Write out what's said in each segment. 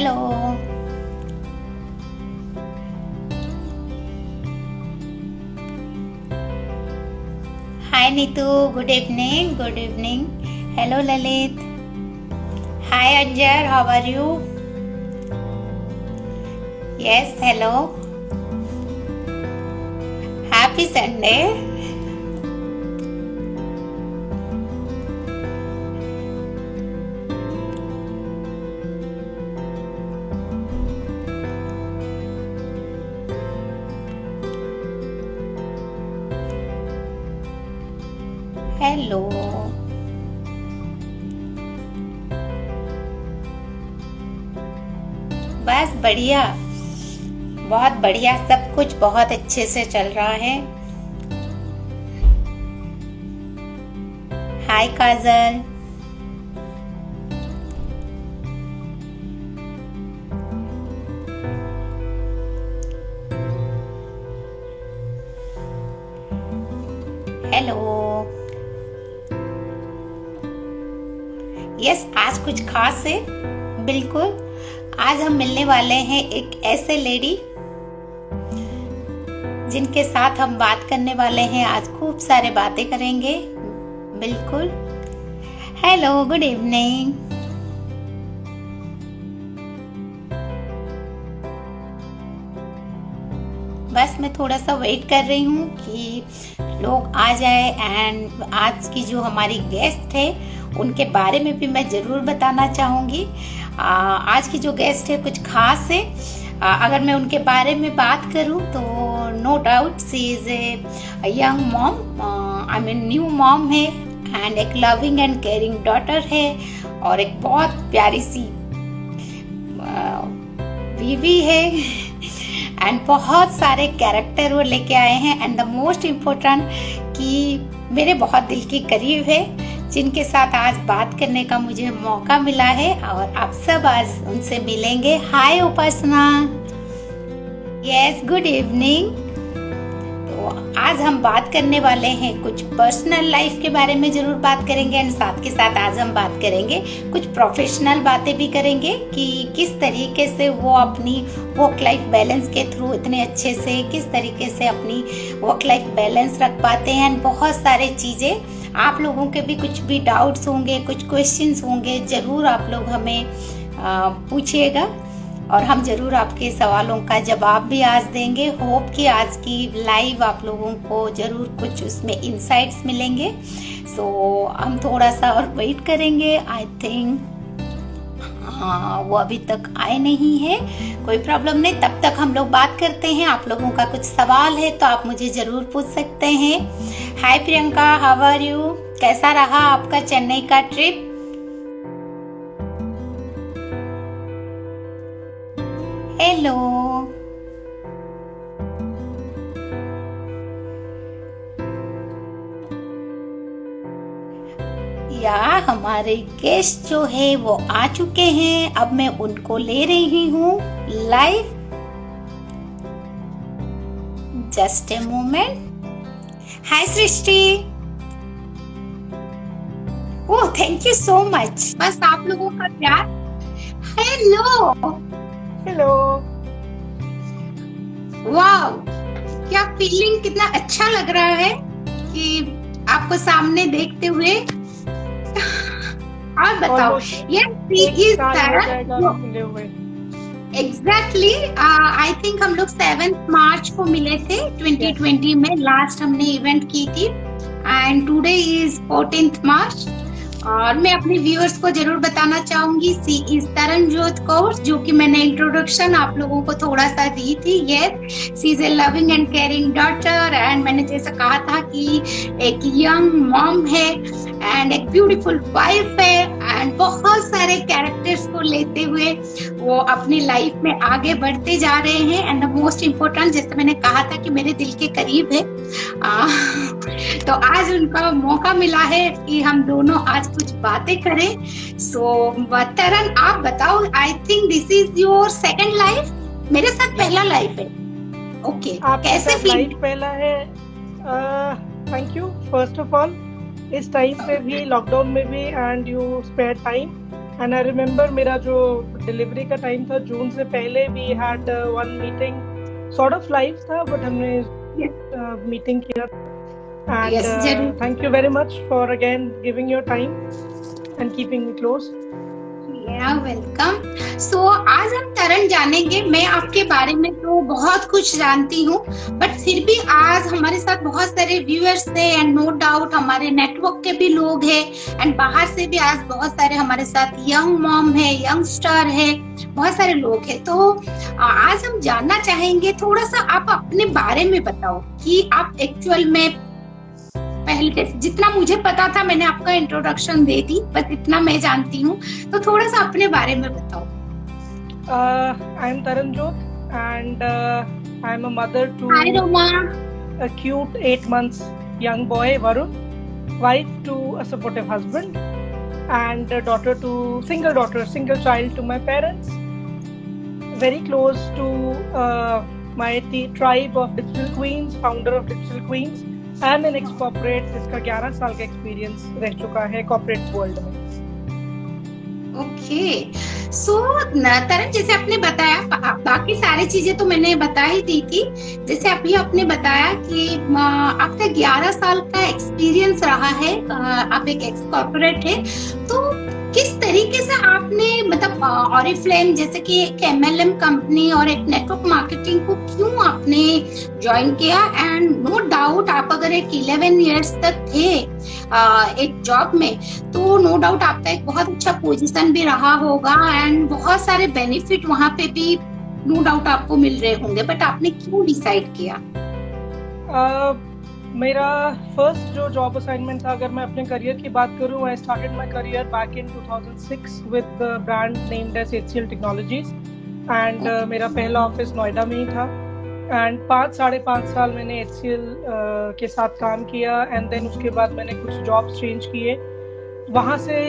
Hello. Hi Neetu, good evening, good evening. Hello Lalit. Hi Anjar, how are you? Yes, hello. Happy Sunday. Hello. बस बढ़िया, बहुत बढ़िया, सब कुछ बहुत अच्छे से चल रहा है। हाय काजल। हेलो। यस, आज कुछ खास है, बिल्कुल। आज हम मिलने वाले हैं एक ऐसे लेडी जिनके साथ हम बात करने वाले हैं। आज खूब सारे बातें करेंगे, बिल्कुल। Hello, good evening. बस मैं थोड़ा सा वेट कर रही हूँ कि लोग आ जाए। एंड आज की जो हमारी गेस्ट है उनके बारे में भी मैं ज़रूर बताना चाहूँगी। आज की जो गेस्ट है कुछ खास है। अगर मैं उनके बारे में बात करूँ तो no doubt she is a young mom, I mean new mom है, एंड एक लविंग एंड केयरिंग डॉटर है, और एक बहुत प्यारी सी बीवी है। एंड बहुत सारे कैरेक्टर वो लेके आए हैं। एंड द मोस्ट इम्पोर्टेंट कि मेरे बहुत दिल के करीब है, जिनके साथ आज बात करने का मुझे मौका मिला है, और आप सब आज उनसे मिलेंगे। Hi Upasana. Yes, good evening. तो आज हम बात करने वाले हैं कुछ पर्सनल लाइफ के बारे में, जरूर बात करेंगे। एंड साथ के साथ आज हम बात करेंगे कुछ प्रोफेशनल बातें भी करेंगे कि किस तरीके से वो अपनी वर्क लाइफ बैलेंस के थ्रू इतने अच्छे से किस तरीके से अपनी वर्क लाइफ बैलेंस रख पाते हैं। एंड बहुत सारे चीज़ें आप लोगों के भी कुछ भी डाउट्स होंगे, कुछ क्वेश्चंस होंगे, ज़रूर आप लोग हमें पूछिएगा, और हम ज़रूर आपके सवालों का जवाब भी आज देंगे। होप कि आज की लाइव आप लोगों को ज़रूर कुछ उसमें इंसाइट्स मिलेंगे। सो हम थोड़ा सा और वेट करेंगे। आई थिंक वो अभी तक आए नहीं है, कोई प्रॉब्लम नहीं। तब तक हम लोग बात करते हैं। आप लोगों का कुछ सवाल है तो आप मुझे ज़रूर पूछ सकते हैं। हाय प्रियंका, हाउ आर यू? कैसा रहा आपका चेन्नई का ट्रिप? हेलो। या हमारे गेस्ट जो है वो आ चुके हैं। अब मैं उनको ले रही हूँ live. Just a moment. Hi Srishti. Oh, thank you so much. बस आप लोगों का प्यार। हेलो। हेलो। वाह, क्या फीलिंग, कितना अच्छा लग रहा है कि आपको सामने देखते हुए। और बताओ, ये एग्जैक्टली आई थिंक हम लोग 7 मार्च को मिले थे 2020 में, लास्ट हमने इवेंट की थी। एंड टुडे इज 14th मार्च। और मैं अपने व्यूअर्स को जरूर बताना चाहूंगी, सी इज तरनजोत कौर, जो कि मैंने इंट्रोडक्शन आप लोगों को थोड़ा सा दी थी। Yes, she is a loving and caring daughter, and मैंने जैसा कहा था कि एक यंग मॉम है एंड एक ब्यूटीफुल वाइफ है, एंड बहुत सारे कैरेक्टर्स को लेते हुए वो अपनी लाइफ में आगे बढ़ते जा रहे हैं। एंड द मोस्ट इम्पोर्टेंट, जैसे मैंने कहा था कि मेरे दिल के करीब है, तो आज उनका मौका मिला है कि हम दोनों आज कुछ बातें करें। सो तरन, आप बताओ, I think this is your second life, मेरे साथ पहला लाइफ है। ओके, कैसे फील? पहला है। Thank you first of all, इस टाइम पे भी, लॉकडाउन में भी, and you spare time and I remember मेरा जो डिलीवरी का टाइम था जून से पहले, we had one meeting, sort of live था बट हमने मीटिंग किया। एंड यस जरूर। Thank you very much for again giving your time and keeping me close. Welcome. So आज हम तरन जानेंगे। मैं आपके बारे में तो बहुत कुछ जानती हूँ, बट फिर भी आज हमारे साथ बहुत सारे व्यूअर्स थे एंड नो डाउट हमारे नेटवर्क के भी लोग हैं एंड बाहर से भी आज बहुत सारे हमारे साथ यंग मॉम है, यंगस्टर है, बहुत सारे लोग हैं। तो आज हम जानना चाहेंगे, थोड़ा सा आप अपने बारे में बताओ कि आप एक्चुअल में, पहले जितना मुझे पता था मैंने आपका इंट्रोडक्शन दे दी, बस इतना मैं जानती हूँ, तो थोड़ा सा अपने बारे में बताओ। I am Taranjot and I am a mother to Hi Roma. a cute 8 months young boy Varun, wife to a supportive husband, and a single child to my parents. Very close to my tribe of Digital Queens, founder of Digital Queens. I am an ex corporate जिसका 11 साल का experience रह चुका है corporate world में। Okay, so Taran जैसे आपने बताया, बाकी सारी चीजें तो मैंने बता ही दी थी। जैसे अभी आपने बताया कि आपका 11 साल का एक्सपीरियंस रहा है, आप एक एक्स कॉर्पोरेट है, तो किस तरीके से आपने मतलब ऑरिफ्लेम जैसे कि एक MLM कंपनी और एक नेटवर्क मार्केटिंग को क्यों आपने ज्वाइन किया? एंड नो डाउट आप अगर एक 11 इयर्स तक थे एक जॉब में, तो नो डाउट आपका एक बहुत अच्छा पोजीशन भी रहा होगा एंड बहुत सारे बेनिफिट वहां पे भी नो डाउट आपको मिल रहे होंगे, बट आपने क्यों डिसाइड किया? मेरा फर्स्ट जो जॉब असाइनमेंट था, अगर मैं अपने करियर की बात करूं, I started my career back in 2006 with brand named as HCL technologies and मेरा पहला ऑफिस नोएडा में ही था एंड 5-5.5 साल मैंने HCL के साथ काम किया एंड देन उसके बाद मैंने कुछ जॉब्स चेंज किए। वहाँ से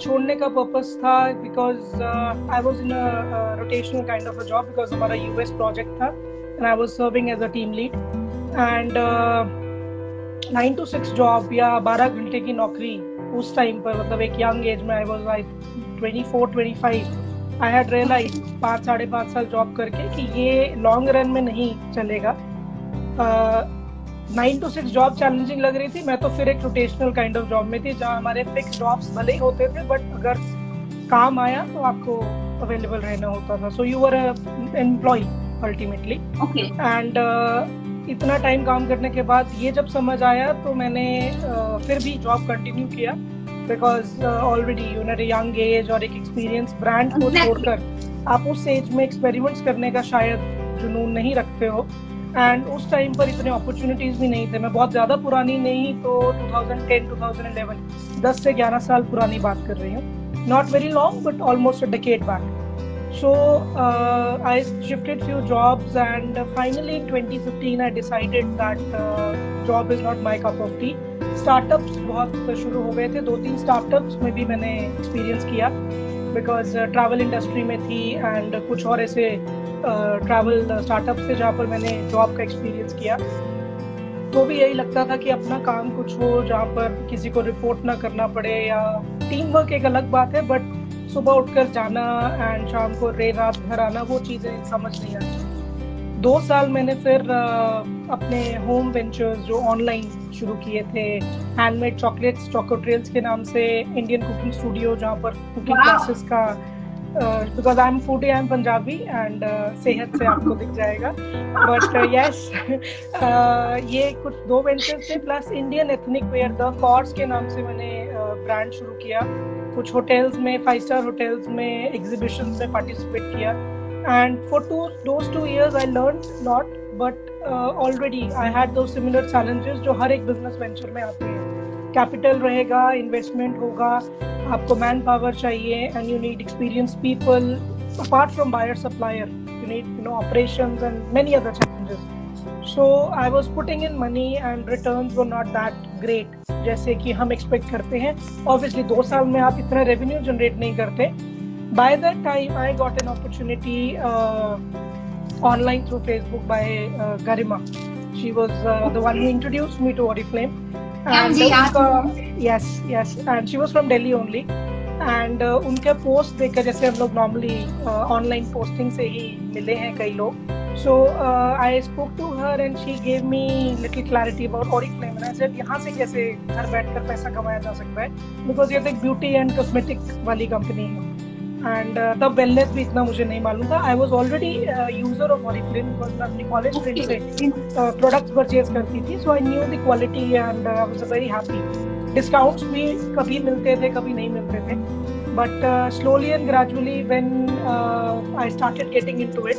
छोड़ने का पर्पस था because I was in a rotational kind of a job, because हमारा US प्रोजेक्ट था and I was serving as a team lead and 9 to 6 job या 12 घंटे की नौकरी उस टाइम पर, मतलब एक यंग एज में, I was like 24-25, I had realise 5-5.5 साल जॉब करके कि ये लॉन्ग रन में नहीं चलेगा। 9 to 6 जॉब चैलेंजिंग लग रही थी। मैं तो फिर एक रोटेशनल काइंड ऑफ जॉब में थी जहाँ हमारे फिक्स जॉब्स भले ही होते थे बट अगर काम आया तो आपको अवेलेबल रहना होता था। So you were employ ultimately. And इतना टाइम काम करने के बाद ये जब समझ आया तो मैंने फिर भी जॉब कंटिन्यू किया because already you know young age और एक एक्सपीरियंस ब्रांड को छोड़कर आप उस एज में एक्सपेरिमेंट्स करने का शायद जुनून नहीं रखते हो एंड उस टाइम पर इतने अपॉर्चुनिटीज भी नहीं थे। मैं बहुत ज़्यादा पुरानी नहीं तो 2010-2011 10 से 11 साल पुरानी बात कर रही हूँ, not very long but almost a decade back. So I shifted few jobs and finally in 2015 I decided that job is not my cup of tea. Startups बहुत शुरू हो गए थे, 2-3 startups में भी मैंने experience किया because travel industry में थी and कुछ और ऐसे travel startups थे जहाँ पर मैंने job का experience किया। तो भी यही लगता था कि अपना काम कुछ हो जहाँ पर किसी को रिपोर्ट ना करना पड़े, या टीम वर्क एक अलग बात है बट सुबह उठकर जाना एंड शाम को रात घर आना, वो चीज़ें समझ नहीं आती। 2 साल मैंने फिर अपने होम वेंचर्स जो ऑनलाइन शुरू किए थे, हैंडमेड चॉकलेट्स चोकोट्रेल्स के नाम से, इंडियन कुकिंग स्टूडियो जहाँ पर कुकिंग क्लासेस का, because I am foodie, I am Punjabi and सेहत से आपको दिख जाएगा बट यस ये कुछ 2 वेंचर्स थे plus Indian ethnic wear the कॉर्स के नाम से मैंने ब्रांड शुरू किया। कुछ होटल्स में, 5 स्टार होटल्स में, एग्जीबिशंस में पार्टिसिपेट किया and for those 2 years I learned lot but already I had those similar challenges जो हर एक बिजनेस वेंचर में आते हैं। कैपिटल रहेगा, इन्वेस्टमेंट होगा, आपको मैन पावर चाहिए and you need experience people apart from buyer supplier, you need operations and many other challenges. So I was putting in money and returns were not that great जैसे कि हम expect करते हैं। Obviously 2 साल में आप इतना रेवेन्यू जनरेट नहीं करते। By that time I got an opportunity online through Facebook by Garima. She was the one who introduced me to Oriflame. And yes, and she was from Delhi only. And उनके post देखकर, जैसे हम लोग normally online posting से ही मिले हैं कई लोग, so I spoke to her and she gave me little clarity about Oriflame and I said यहाँ से कैसे घर बैठकर पैसा कमाया जा सकता है, बिकॉज ये तो एक ब्यूटी एंड कॉस्मेटिक वाली कंपनी है। एंड तब वेलनेस भी इतना मुझे नहीं मालूम था। I was already user of Oriflame because मैं अपनी कॉलेज फ्रेंड से प्रोडक्ट्स परचेज करती थी, so I knew the quality and I was very happy. Discounts भी कभी मिलते थे कभी नहीं मिलते थे, but slowly and gradually when I started getting into it,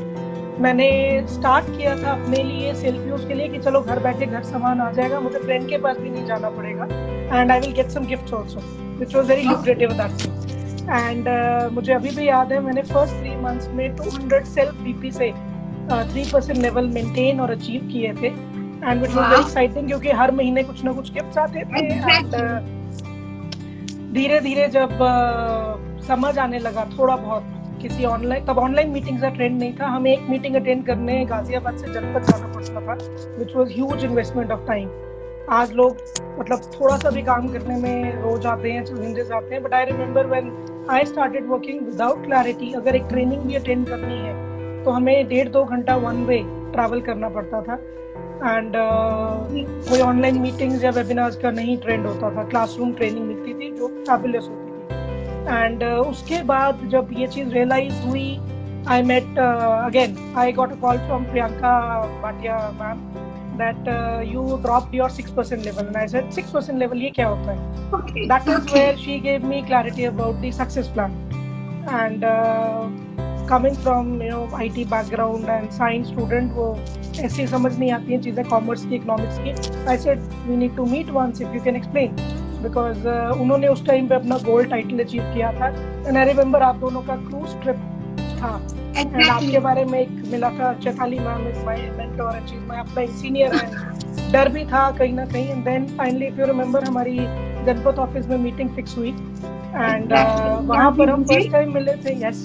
मैंने स्टार्ट किया था अपने लिए सेल्फ यूज के लिए कि चलो घर बैठे घर सामान आ जाएगा, मुझे फ्रेंड के पास भी नहीं जाना पड़ेगा, and I will get some gifts also which was very lucrative that. And मुझे अभी भी याद है मैंने फर्स्ट 3 मंथ्स में 200 सेल्फ बीपी से 3% लेवल मेंटेन और अचीव किए थे, and which was very exciting क्योंकि हर महीने कुछ ना कुछ गिफ्ट्स आते थे। एंड धीरे धीरे जब समझ आने लगा थोड़ा बहुत किसी ऑनलाइन, तब ऑनलाइन मीटिंग्स का ट्रेंड नहीं था, हमें एक मीटिंग अटेंड करने गाजियाबाद से जनपद जाना पड़ता था, which was huge investment of time. आज लोग मतलब थोड़ा सा भी काम करने में रोज आते हैं, चैलेंजेस आते हैं, but I remember when I started working without clarity, अगर एक ट्रेनिंग भी अटेंड करनी है तो हमें 1.5-2 घंटा वन वे ट्रैवल करना पड़ता था। एंड कोई ऑनलाइन मीटिंग्स या वेबिनार्स का नहीं ट्रेंड होता था, क्लासरूम ट्रेनिंग मिलती थी जो फैबुलस होती थी। एंड उसके बाद जब ये चीज़ रियलाइज हुई, I met again, I got a call from Priyanka Bhatia ma'am that you dropped your 6% level, and I said 6% level ये क्या होता है? Okay, that is where she gave me clarity about the success plan, and coming from IT background and science student, वो ऐसी समझ नहीं आती हैं चीज़ें कॉमर्स की इकोनॉमिक्स की। I said we need to meet once if you can explain, because उन्होंने उस टाइम पे अपना गोल्ड टाइटल अचीव किया था, and I remember आप दोनों का क्रूज ट्रिप था। Exactly. आपके बारे में एक मिला था, Chaitali ma'am is my mentor and she is my अपना सीनियर है, डर भी था कहीं ना कहीं। And then finally if you remember हमारी जनपद ऑफिस में मीटिंग फिक्स हुई, एंड वहाँ पर हम फर्स्ट टाइम मिले थे। यस,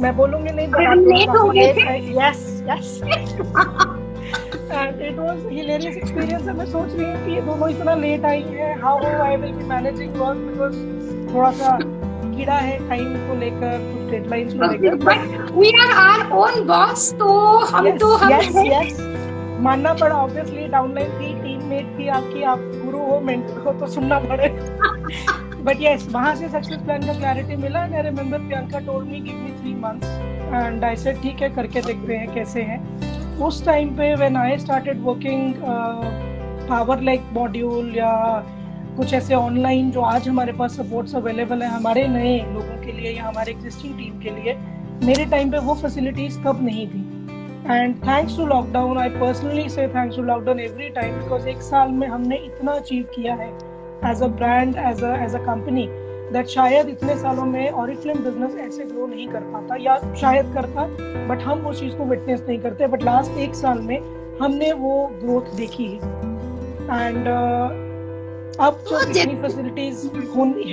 मैं बोलूंगी नहीं, yes yes, and it was hilarious experience. मैं सोच रही हूँ कि ये दोनों इतना लेट आई हैं, how I will be managing work, because थोड़ा सा कीड़ा है टाइम को लेकर, कुछ डेडलाइंस को लेकर, but we are our own boss, तो हम yes, तो हम yes, मानना पड़ा। ऑब्वियसली डाउनलाइन थी, टीममेट थी आपकी, आप गुरु हो, मेंटर हो, तो सुनना पड़े। बट यस, वहाँ से सक्सेस प्लान का क्लैरिटी मिला। And I remember Priyanka told me give me 3 months, and I said ठीक है, करके देखते हैं कैसे हैं। उस टाइम पे when I started working power like module या कुछ ऐसे ऑनलाइन जो आज हमारे पास सपोर्ट्स अवेलेबल है हमारे नए लोगों के लिए या हमारे एग्जिस्टिंग टीम के लिए, मेरे टाइम पे वो फैसिलिटीज तब नहीं थी। And thanks to lockdown, I personally से thanks to lockdown every time, because 1 साल में हमने इतना अचीव किया है as a brand, as a company, that शायद इतने सालों में ऑरिफ्लेम बिजनेस ऐसे ग्रो नहीं कर पाता, या शायद करता, बट हम उस चीज़ को विटनेस नहीं करते। बट लास्ट 1 साल में हमने वो ग्रोथ देखी है। एंड अब जो इतनी फैसिलिटीज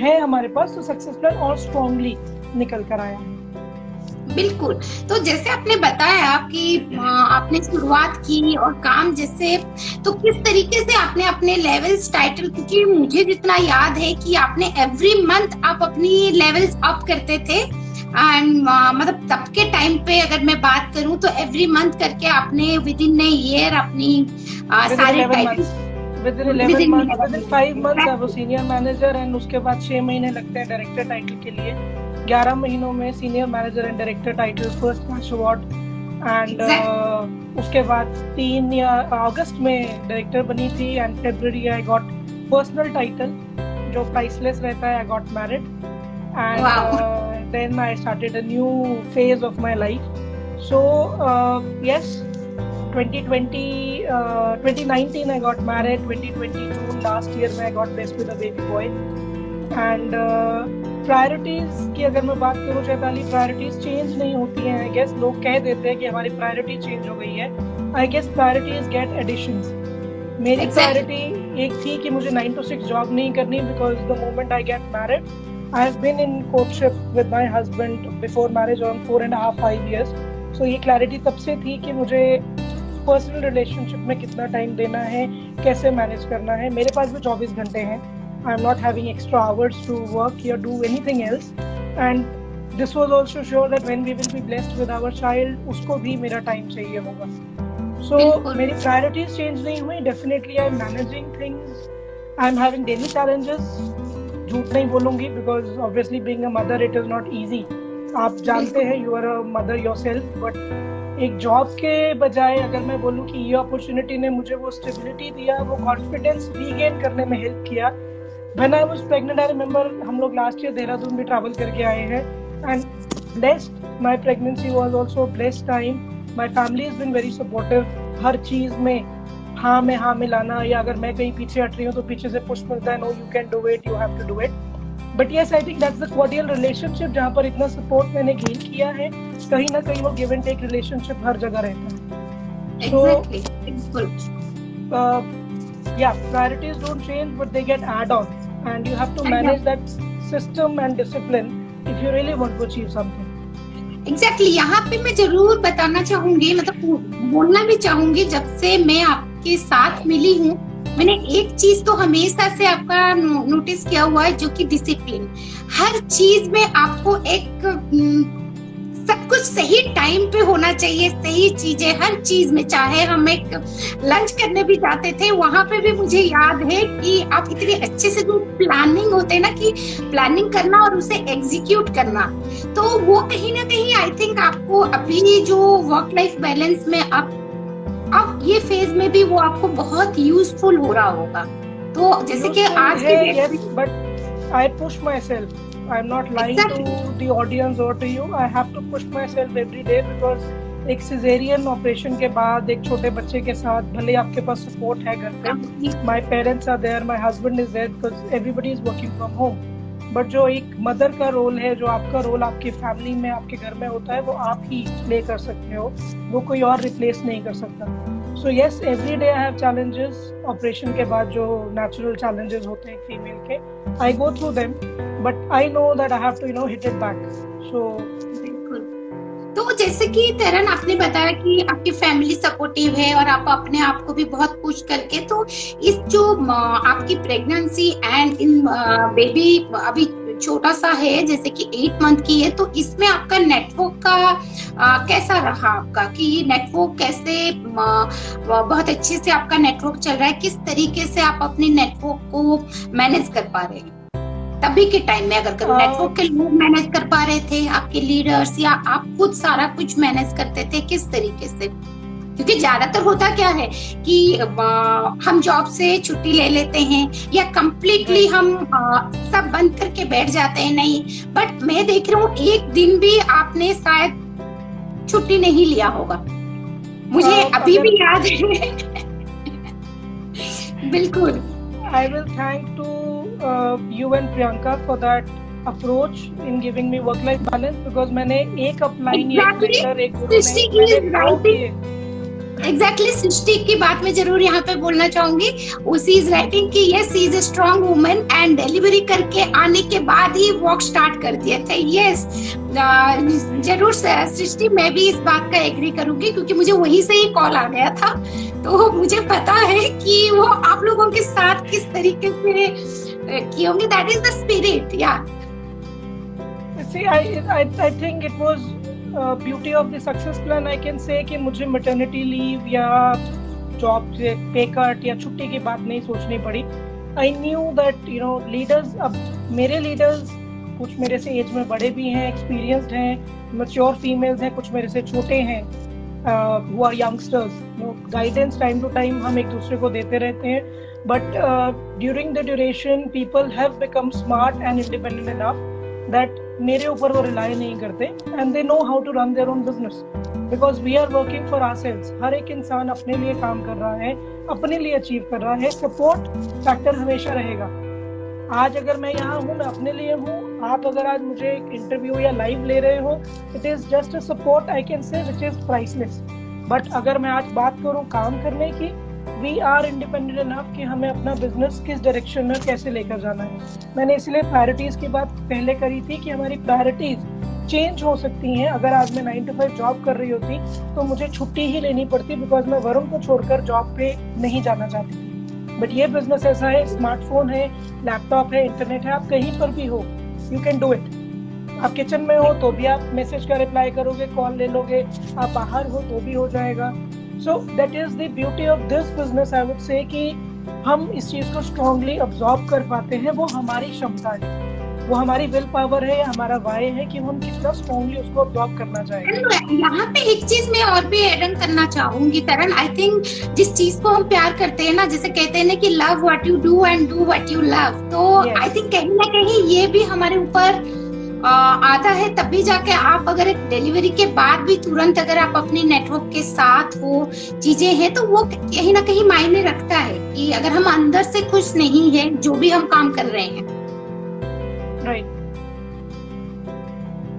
है हमारे पास, तो सक्सेस प्लान और स्ट्रांगली निकल कर आया है। बिल्कुल, तो जैसे आपने बताया कि आपने शुरुआत की और काम जैसे, तो किस तरीके से आपने अपने लेवल्स टाइटल, क्योंकि मुझे जितना याद है कि आपने एवरी मंथ आप अपनी लेवल्स अप करते थे, एंड मतलब तब के टाइम पे अगर मैं बात करूं तो एवरी मंथ करके आपने विद इन ए ईयर अपनी सारे titles within 11 months, within 5 months I was senior manager, and उसके बाद 6 महीने लगते हैं डायरेक्टर टाइटल के लिए। 11 महीनों में senior manager and director title, first class award, and उसके बाद 3 या अगस्त में डायरेक्टर बनी थी, एंड फरवरी आई गॉट पर्सनल टाइटल जो प्राइसलेस रहता है, I got married, and then I started a new phase of my life. So yes, 2019 I got married, 2020 June last year I got blessed with a baby boy, and priorities की अगर मैं बात करूँ Chaitali, priorities change नहीं होती हैं। I guess लोग कह देते हैं कि हमारी प्रायोरिटी चेंज हो गई है, I guess priorities get additions. मेरी प्रायोरिटी एक थी कि मुझे 9 to 6 जॉब नहीं करनी, because the moment I get married, I have been in courtship with my husband before marriage around 4.5-5 years, सो ये क्लैरिटी तब से थी कि मुझे पर्सनल रिलेशनशिप में कितना टाइम देना है, कैसे मैनेज करना है। मेरे पास भी 24 घंटे हैं, I'm not having extra hours to work or do anything else. And this was also sure that when we will be blessed with our child, उसको भी मेरा time चाहिए होगा. So मेरी priorities change नहीं हुई. Definitely I'm managing things. I'm having daily challenges. झूठ नहीं बोलूँगी because obviously being a mother it is not easy. आप जानते हैं you are a mother yourself, but एक जॉब के बजाय अगर मैं बोलूँ कि ये अपॉर्चुनिटी ने मुझे वो स्टेबिलिटी दिया, वो कॉन्फिडेंस रीगेन करने में हेल्प किया. When I was pregnant, I remember हम लोग लास्ट ईयर देहरादून भी ट्रैवल करके आए हैं and blessed. My pregnancy was also blessed time. My family has been very supportive. हर चीज में हाँ में हाँ मिलाना, या अगर मैं कहीं पीछे हट रही हूँ तो पीछे से पुश मिलता है, no you can do it, you have to do it. But yes, I think that's the cordial relationship जहाँ पर इतना सपोर्ट मैंने गेन किया है. कहीं ना कहीं वो गिव एंड टेक रिलेशनशिप हर जगह रहता है. Exactly. Yeah, priorities don't change, but they get add-on, and you have to manage that system and discipline if you really want to achieve something. Exactly. यहाँ पे मैं जरूर बताना चाहूंगी, मतलब बोलना भी चाहूंगी, जब से मैं आपके साथ मिली हूँ मैंने एक चीज तो हमेशा से आपका नोटिस किया हुआ है, जो कि डिसिप्लिन. हर चीज में आपको एक सब कुछ सही टाइम पे होना चाहिए, सही चीजें हर चीज में. चाहे हम एक लंच करने भी जाते थे, वहां पे भी मुझे याद है कि आप इतने अच्छे से जो प्लानिंग होते हैं ना, कि प्लानिंग करना और उसे एग्जीक्यूट करना, तो वो कहीं ना कहीं आई थिंक आपको अभी जो वर्क लाइफ बैलेंस में अब ये फेज में भी वो आपको बहुत यूजफुल हो रहा होगा. तो जैसे कि आज के but I push my self. I'm not lying to the audience or to you. I have to push myself every day because एक सिजेरियन ऑपरेशन के बाद एक छोटे बच्चे के साथ भले आपके पास सपोर्ट है घर पे, my parents are there, my husband is there because everybody is working from home. But जो एक मदर का रोल है, जो आपका रोल आपकी फैमिली में आपके घर में होता है, वो आप ही प्ले कर सकते हो, वो कोई और रिप्लेस नहीं कर सकता. So yes, every day I have challenges. Operation के बाद जो नेचुरल चैलेंजेस होते हैं फीमेल के, I go through them, but I know that I have to hit it back. So तो जैसे कि तरन आपने बताया कि आपकी फैमिली सपोर्टिव है और आप अपने आप को भी बहुत पुश करके, तो इस जो आपकी प्रेगनेंसी एंड इन बेबी अभी छोटा सा है, जैसे कि 8 मंथ की है, तो इसमें आपका नेटवर्क का कैसा रहा आपका, कि नेटवर्क कैसे बहुत अच्छे से आपका नेटवर्क चल रहा है, किस तरीके से आप अपने नेटवर्क को मैनेज कर पा रहे हैं तभी के टाइम में? अगर कभी नेटवर्क के लोग मैनेज कर पा रहे थे, आपके लीडर्स, या आप खुद सारा कुछ मैनेज करते थे, किस तरीके से? क्योंकि ज्यादातर होता क्या है कि हम जॉब से छुट्टी ले लेते हैं या कंप्लीटली हम सब बंद करके बैठ जाते हैं. नहीं, बट मैं देख रही हूँ एक दिन भी आपने शायद छुट्टी नहीं लिया होगा, मुझे अभी भी याद है. बिल्कुल. I will thank to you and Priyanka for that approach in giving me work-life balance, because मैंने एक अपलाइन Exactly, सृष्टि की बात मैं जरूर यहाँ पे बोलना चाहूंगी. उसी इज राइटिंग कि yes, she is a strong woman and delivery करके आने के बाद ही वॉक स्टार्ट कर दिए थे. यस, जरूर सृष्टि, मैं भी इस बात का एग्री करूंगी, क्योंकि मुझे वहीं से ही कॉल आ गया था, तो मुझे पता है कि वो आप लोगों के साथ किस तरीके से की होंगी. That is the spirit. या see, I think it was beauty of the success plan. I can say कि मुझे maternity leave या जॉब से पे कट या छुट्टी की बात नहीं सोचनी पड़ी. I knew that leaders, अब मेरे लीडर्स कुछ मेरे से एज में बड़े भी हैं, एक्सपीरियंस्ड हैं, मैच्योर फीमेल्स हैं, कुछ मेरे से छोटे हैं, who are youngsters. Guidance time to time हम एक दूसरे को देते रहते हैं, but during the duration people have become smart and independent enough that मेरे ऊपर वो रिलाई नहीं करते, and they know how to run their own business because we are working for ourselves. हर एक इंसान अपने लिए काम कर रहा है, अपने लिए अचीव कर रहा है. सपोर्ट फैक्टर हमेशा रहेगा. आज अगर मैं यहाँ हूँ, मैं अपने लिए हूँ. आप अगर आज मुझे एक इंटरव्यू या लाइव ले रहे हो, it is just a support I can say which is priceless. But अगर मैं आज बात करूँ काम करने की, वी आर इंडिपेंडेंट इनफ कि हमें अपना बिजनेस किस डायरेक्शन में कैसे लेकर जाना है. मैंने इसलिए प्रायोरिटीज की बात पहले करी थी कि हमारी प्रायोरिटीज चेंज हो सकती हैं. अगर आज मैं 9 to 5 जॉब कर रही होती तो मुझे छुट्टी ही लेनी पड़ती, बिकॉज मैं वरुण को छोड़कर जॉब पे नहीं जाना चाहती थी. बट ये बिजनेस ऐसा है, स्मार्टफोन है, लैपटॉप है, इंटरनेट है, आप कहीं पर भी हो, यू कैन डू इट। आप किचन में हो तो भी आप मैसेज का रिप्लाई करोगे, कॉल ले लोगे, आप बाहर हो तो भी हो जाएगा। सो that is the beauty of this business, I would से कि हम इस चीज को स्ट्रांगली अब्सॉर्ब कर पाते हैं। वो हमारी क्षमता है, वो हमारी विल पावर है, हमारा वाय है कि हम कितना स्ट्रांगली उसको अब्सॉर्ब करना चाहेंगे। यहाँ पे एक चीज मैं और भी ऐड ऑन करना चाहूंगी तरन, आई थिंक जिस चीज को हम प्यार करते हैं ना, जैसे कहते हैं ना कि love what you do and do what you love, तो आई थिंक कहीं ना कहीं ये भी हमारे ऊपर आता है। तभी जाके आप अगर एक डिलीवरी के बाद भी तुरंत अगर आप अपनी नेटवर्क के साथ हो, चीजें हैं, तो वो कहीं ना कहीं मायने रखता है कि अगर हम अंदर से खुश नहीं है जो भी हम काम कर रहे हैं, राइट।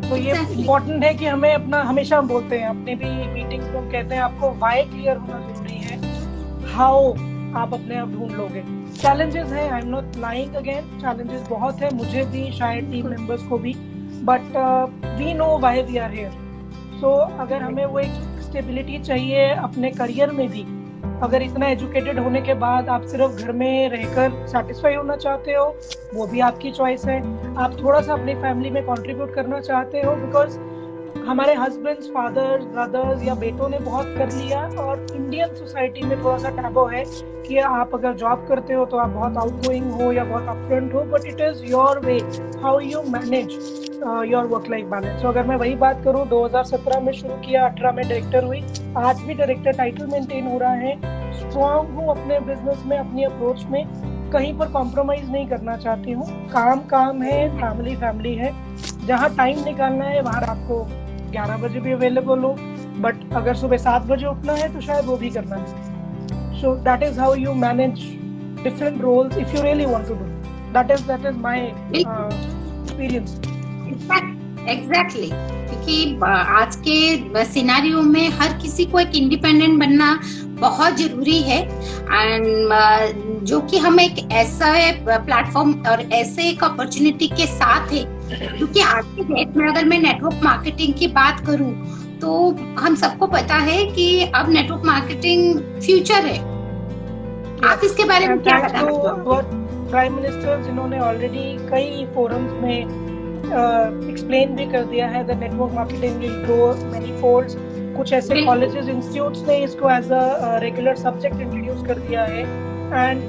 तो ये इम्पोर्टेंट है कि हमें अपना, हमेशा हम बोलते हैं अपने भी मीटिंग्स में, हम कहते हैं आपको वाई क्लियर होना जरूरी है, हाउ आप अपने आप ढूंढ लोगे। चैलेंजेस हैं, I am not lying again, challenges बहुत है, मुझे भी, शायद टीम मेंबर्स को भी, but we know why we are here. So अगर हमें वो एक स्टेबिलिटी चाहिए अपने करियर में भी, अगर इतना एजुकेटेड होने के बाद आप सिर्फ घर में रहकर सेटिस्फाई होना चाहते हो, वो भी आपकी चॉइस है। आप थोड़ा सा अपनी फैमिली में कंट्रीब्यूट करना चाहते हो, बिकॉज हमारे हस्बैंड्स, फादर्स, ब्रदर्स या बेटों ने बहुत कर लिया, और इंडियन सोसाइटी में थोड़ा सा टैबू है कि आप अगर जॉब करते हो तो आप बहुत आउटगोइंग हो या बहुत अपफ्रंट हो, but it is your way how you manage your work life balance. तो अगर मैं वही बात करूँ, 2017 में शुरू किया, 18 में डायरेक्टर हुई, आज भी डायरेक्टर टाइटल मेंटेन हो रहा है। स्ट्रॉन्ग हूँ अपने बिजनेस में, अपनी अप्रोच में, कहीं पर कॉम्प्रोमाइज नहीं करना चाहती हूँ। काम काम है, फैमिली फैमिली है, जहाँ टाइम निकालना है वहाँ रात को 11 बजे भी अवेलेबल हो, बट अगर सुबह 7 बजे उठना है तो शायद वो भी करना है। So that is how you manage different roles if you really want to do. That is my experience. Exactly, क्योंकि आज के सिनेरियो में हर किसी को एक इंडिपेंडेंट बनना बहुत जरूरी है, एंड जो कि हम एक ऐसा प्लेटफॉर्म और ऐसे एक अपॉर्चुनिटी के साथ है, क्योंकि आज के डेट में अगर मैं नेटवर्क मार्केटिंग की बात करूं तो हम सबको पता है कि अब नेटवर्क मार्केटिंग फ्यूचर है। आप इसके बारे में क्या बताना चाहोगे? प्राइम मिनिस्टर जिन्होंने ऑलरेडी कई फोरम्स में एक्सप्लेन भी कर दिया है, the network marketing will grow many folds. कुछ ऐसे कॉलेजेस, इंस्टीट्यूट्स ने इसको as a regular subject introduce कर दिया है, and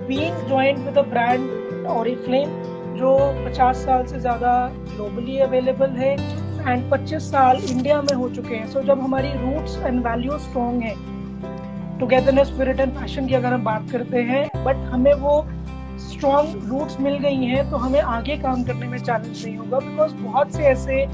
being joined with a brand Oriflame जो 50 साल से ज़्यादा ग्लोबली अवेलेबल है एंड 25 साल इंडिया में हो चुके हैं। सो जब हमारी रूट्स एंड वैल्यूज स्ट्रॉन्ग है, टुगेदरनेस, स्पिरिट एंड पैशन की अगर हम बात करते हैं, बट हमें वो स्ट्रॉन्ग रूट्स मिल गई हैं, तो हमें आगे काम करने में चैलेंज नहीं होगा। बिकॉज बहुत से ऐसे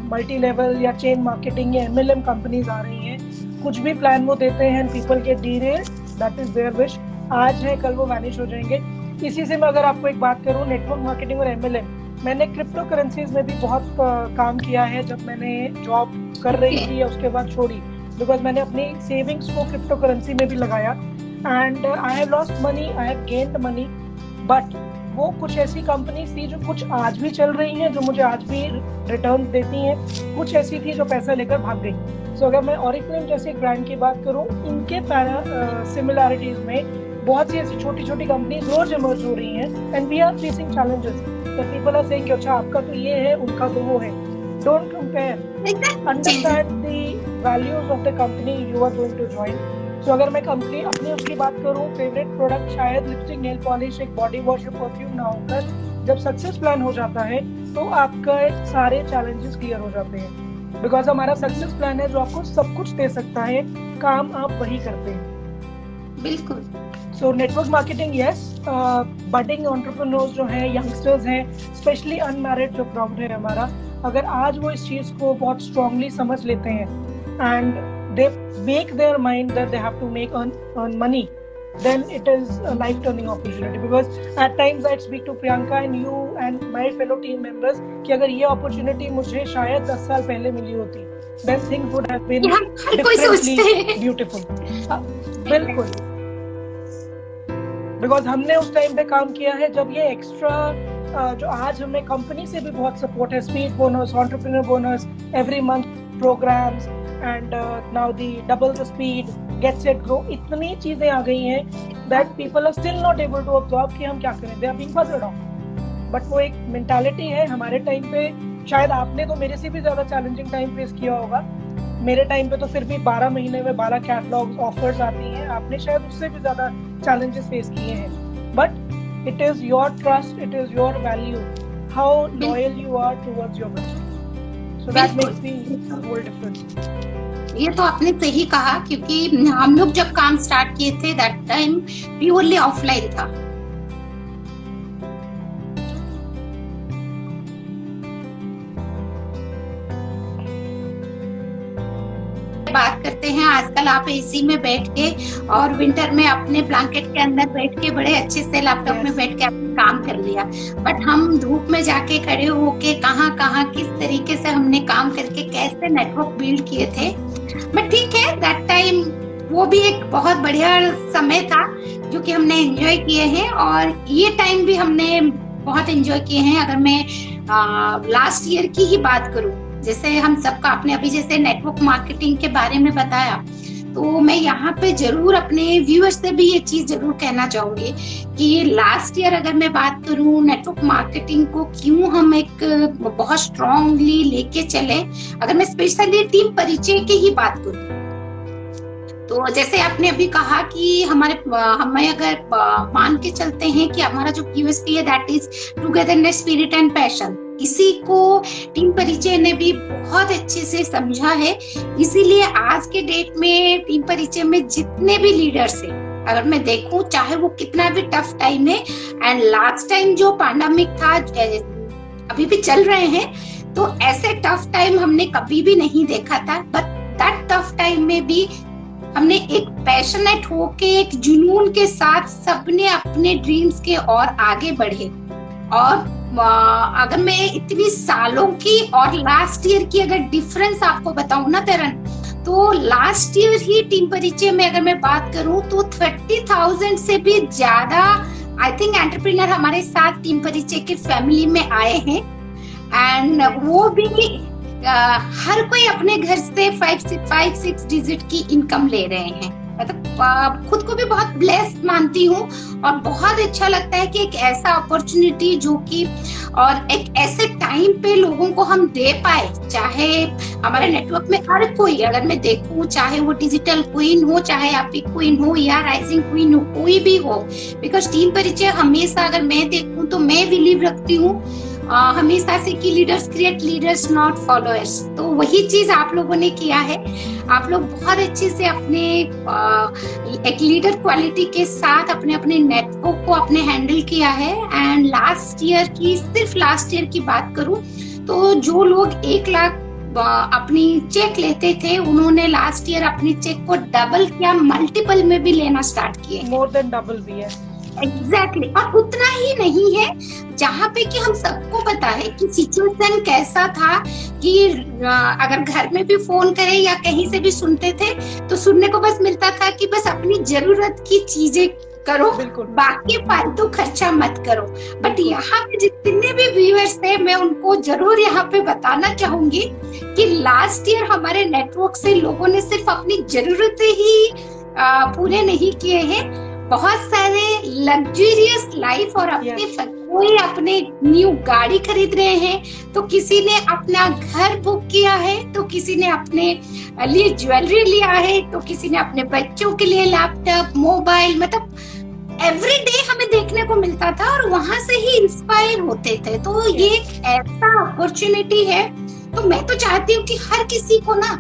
मल्टी लेवल या चेन मार्केटिंग या MLM कंपनीज आ रही हैं, कुछ भी प्लान वो देते हैं, people get derailed, that is their wish. आज है कल वो वैनिश हो जाएंगे। इसी से मैं अगर आपको एक बात करूँ, नेटवर्क मार्केटिंग और MLM, मैंने क्रिप्टो करेंसीज में भी बहुत काम किया है जब मैंने जॉब कर रही थी या उसके बाद छोड़ी, बिकॉज मैंने अपनी सेविंग्स को क्रिप्टो करेंसी में भी लगाया, and I have lost money, I have gained money, but वो कुछ ऐसी कंपनीज थी जो कुछ आज भी चल रही हैं, जो मुझे आज भी रिटर्न देती हैं, कुछ ऐसी थी जो पैसा लेकर भाग गई। सो अगर मैं ऑरिफ्लेम जैसे एक ब्रांड की बात करूं, इनके सिमिलैरिटीज में बहुत सी ऐसी छोटी छोटी कंपनीज रोज इमर्ज हो रही हैं, and we are facing challenges that people are saying अच्छा आपका तो ये है, उनका तो वो है। Don't compare, understand the values of the company you are going to join. तो अगर मैं कंपनी अपनी उसकी बात करूं, फेवरेट प्रोडक्ट शायद लिपस्टिक, नेल पॉलिश, एक बॉडी वॉश या परफ्यूम ना होकर, जब सक्सेस प्लान हो जाता है तो आपका सारे चैलेंजेस क्लियर हो जाते हैं, बिकॉज हमारा सक्सेस प्लान है जो आपको सब कुछ दे सकता है, काम आप वही करते हैं। बिल्कुल। So network marketing, yes, budding entrepreneurs जो हैं, यंगस्टर्स हैं, स्पेशली अनमैरिड जो क्राउड है हमारा, अगर आज वो इस चीज को बहुत स्ट्रांगली समझ लेते हैं and they make their mind that they have to earn money, then it is a life turning opportunity. Because at times I speak to Priyanka and you and my fellow team members कि अगर ये opportunity मुझे शायद 10 साल पहले मिली होती, then things would have been differently beautiful. बिल्कुल, because हमने उस टाइम पे काम किया है जब ये एक्स्ट्रा जो आज हमें कंपनी से भी बहुत सपोर्ट है, speed bonus, entrepreneur bonus, every month programmes, and now the double the speed, get set grow, इतनी चीजें आ गई हैं that people are still not able to observe कि हम क्या करें, they are being buzzed off. But वो एक मेंटालिटी है। हमारे टाइम पे शायद आपने तो मेरे से भी ज्यादा चैलेंजिंग टाइम फेस किया होगा। मेरे टाइम पे तो फिर भी 12 महीने में 12 कैटलॉग ऑफर्स आती हैं, आपने शायद उससे भी ज्यादा चैलेंजेस फेस किए हैं। But it is your trust, it is your value, how loyal you are towards your brand, so that makes the whole difference. ये तो आपने सही कहा, क्योंकि हम लोग जब काम स्टार्ट किए थे दैट टाइम प्योरली ऑफलाइन था। बात करते हैं, आजकल आप एसी में बैठ के और विंटर में अपने ब्लैंकेट के अंदर बैठ के बड़े अच्छे से लैपटॉप में बैठ के आपने काम कर लिया। बट हम धूप में जाके खड़े होके कहाँ किस तरीके से हमने काम करके कैसे नेटवर्क बिल्ड किए थे। बट ठीक है, दैट टाइम वो भी एक बहुत बढ़िया समय था जो कि हमने एंजॉय किए हैं, और ये टाइम भी हमने बहुत एंजॉय किए हैं। अगर मैं लास्ट ईयर की ही बात करूं, जैसे हम सबका आपने अभी जैसे नेटवर्क मार्केटिंग के बारे में बताया, तो मैं यहाँ पे जरूर अपने व्यूअर्स से भी ये चीज जरूर कहना चाहूंगी कि लास्ट ईयर अगर मैं बात करूँ नेटवर्क मार्केटिंग को क्यों हम एक बहुत स्ट्रांगली लेके चले, अगर मैं स्पेशली टीम परिचय की ही बात करूँ, तो जैसे आपने अभी कहा कि हमें अगर मान के चलते हैं कि हमारा जो यूएसपी है that is togetherness, spirit and passion, इसी को टीम परिचय ने भी बहुत अच्छे से समझा है। इसीलिए आज के डेट में टीम परिचय में जितने भी लीडर्स हैं, अगर मैं देखूं चाहे वो कितना भी टफ टाइम है, एंड लास्ट टाइम जो पैंडेमिक था अभी भी चल रहे हैं, तो ऐसे टफ टाइम हमने कभी भी नहीं देखा था। बट दैट टफ टाइम में भी हमने एक पैशनेट होके, एक जुनून के साथ सबने अपने ड्रीम्स के और आगे बढ़े। और अगर मैं इतनी सालों की और लास्ट ईयर की अगर डिफरेंस आपको बताऊं ना तरन, तो लास्ट ईयर ही टीम परिचय में अगर मैं बात करूं तो 30,000 से भी ज्यादा आई थिंक एंटरप्रेन्योर हमारे साथ टीम परिचय के फैमिली में आए हैं। एंड वो भी हर कोई अपने घर से 5-6 डिजिट की इनकम ले रहे हैं। मतलब खुद को भी बहुत ब्लेस्ड मानती हूँ, और बहुत अच्छा लगता है कि एक ऐसा अपॉर्चुनिटी जो कि और एक ऐसे टाइम पे लोगों को हम दे पाए। चाहे हमारे नेटवर्क में हर कोई, अगर मैं देखूं, चाहे वो डिजिटल क्वीन हो, चाहे एपिक क्वीन हो या राइजिंग क्वीन हो, कोई भी हो, बिकॉज टीम परिचय हमेशा अगर मैं देखूं तो मैं बिलीव रखती हूँ हमेशा से कि leaders create leaders not followers. तो वही चीज आप लोगों ने किया है। आप लोग बहुत अच्छे से अपने एक लीडर क्वालिटी के साथ अपने अपने नेटवर्क को अपने हैंडल किया है। एंड लास्ट ईयर की, सिर्फ लास्ट ईयर की बात करूं तो जो लोग 1 लाख अपनी चेक लेते थे, उन्होंने लास्ट ईयर अपनी चेक को डबल किया, मल्टीपल में भी लेना स्टार्ट किए। मोर देन डबल भी है। एग्जैक्टली। और उतना ही नहीं है, जहाँ पे कि हम सबको पता है कि सिचुएशन कैसा था कि अगर घर में भी फोन करें या कहीं से भी सुनते थे तो सुनने को बस मिलता था कि बस अपनी जरूरत की चीजें करो, बाकी फालतू खर्चा मत करो। बट यहाँ पे जितने भी व्यूअर्स थे, मैं उनको जरूर यहाँ पे बताना चाहूंगी कि लास्ट ईयर हमारे नेटवर्क से लोगों ने सिर्फ अपनी जरूरतें ही पूरे नहीं किए हैं, बहुत सारे लग्जरियस लाइफ और अपने कोई अपने न्यू गाड़ी खरीद रहे हैं, तो किसी ने अपना घर बुक किया है, तो किसी ने अपने लिए ज्वेलरी लिया है, तो किसी ने अपने बच्चों के लिए लैपटॉप, मोबाइल, मतलब एवरी डे हमें देखने को मिलता था और वहां से ही इंस्पायर होते थे। तो ये एक ऐसा अपॉर्चुनिटी है, तो मैं तो चाहती हूँ कि हर किसी को ना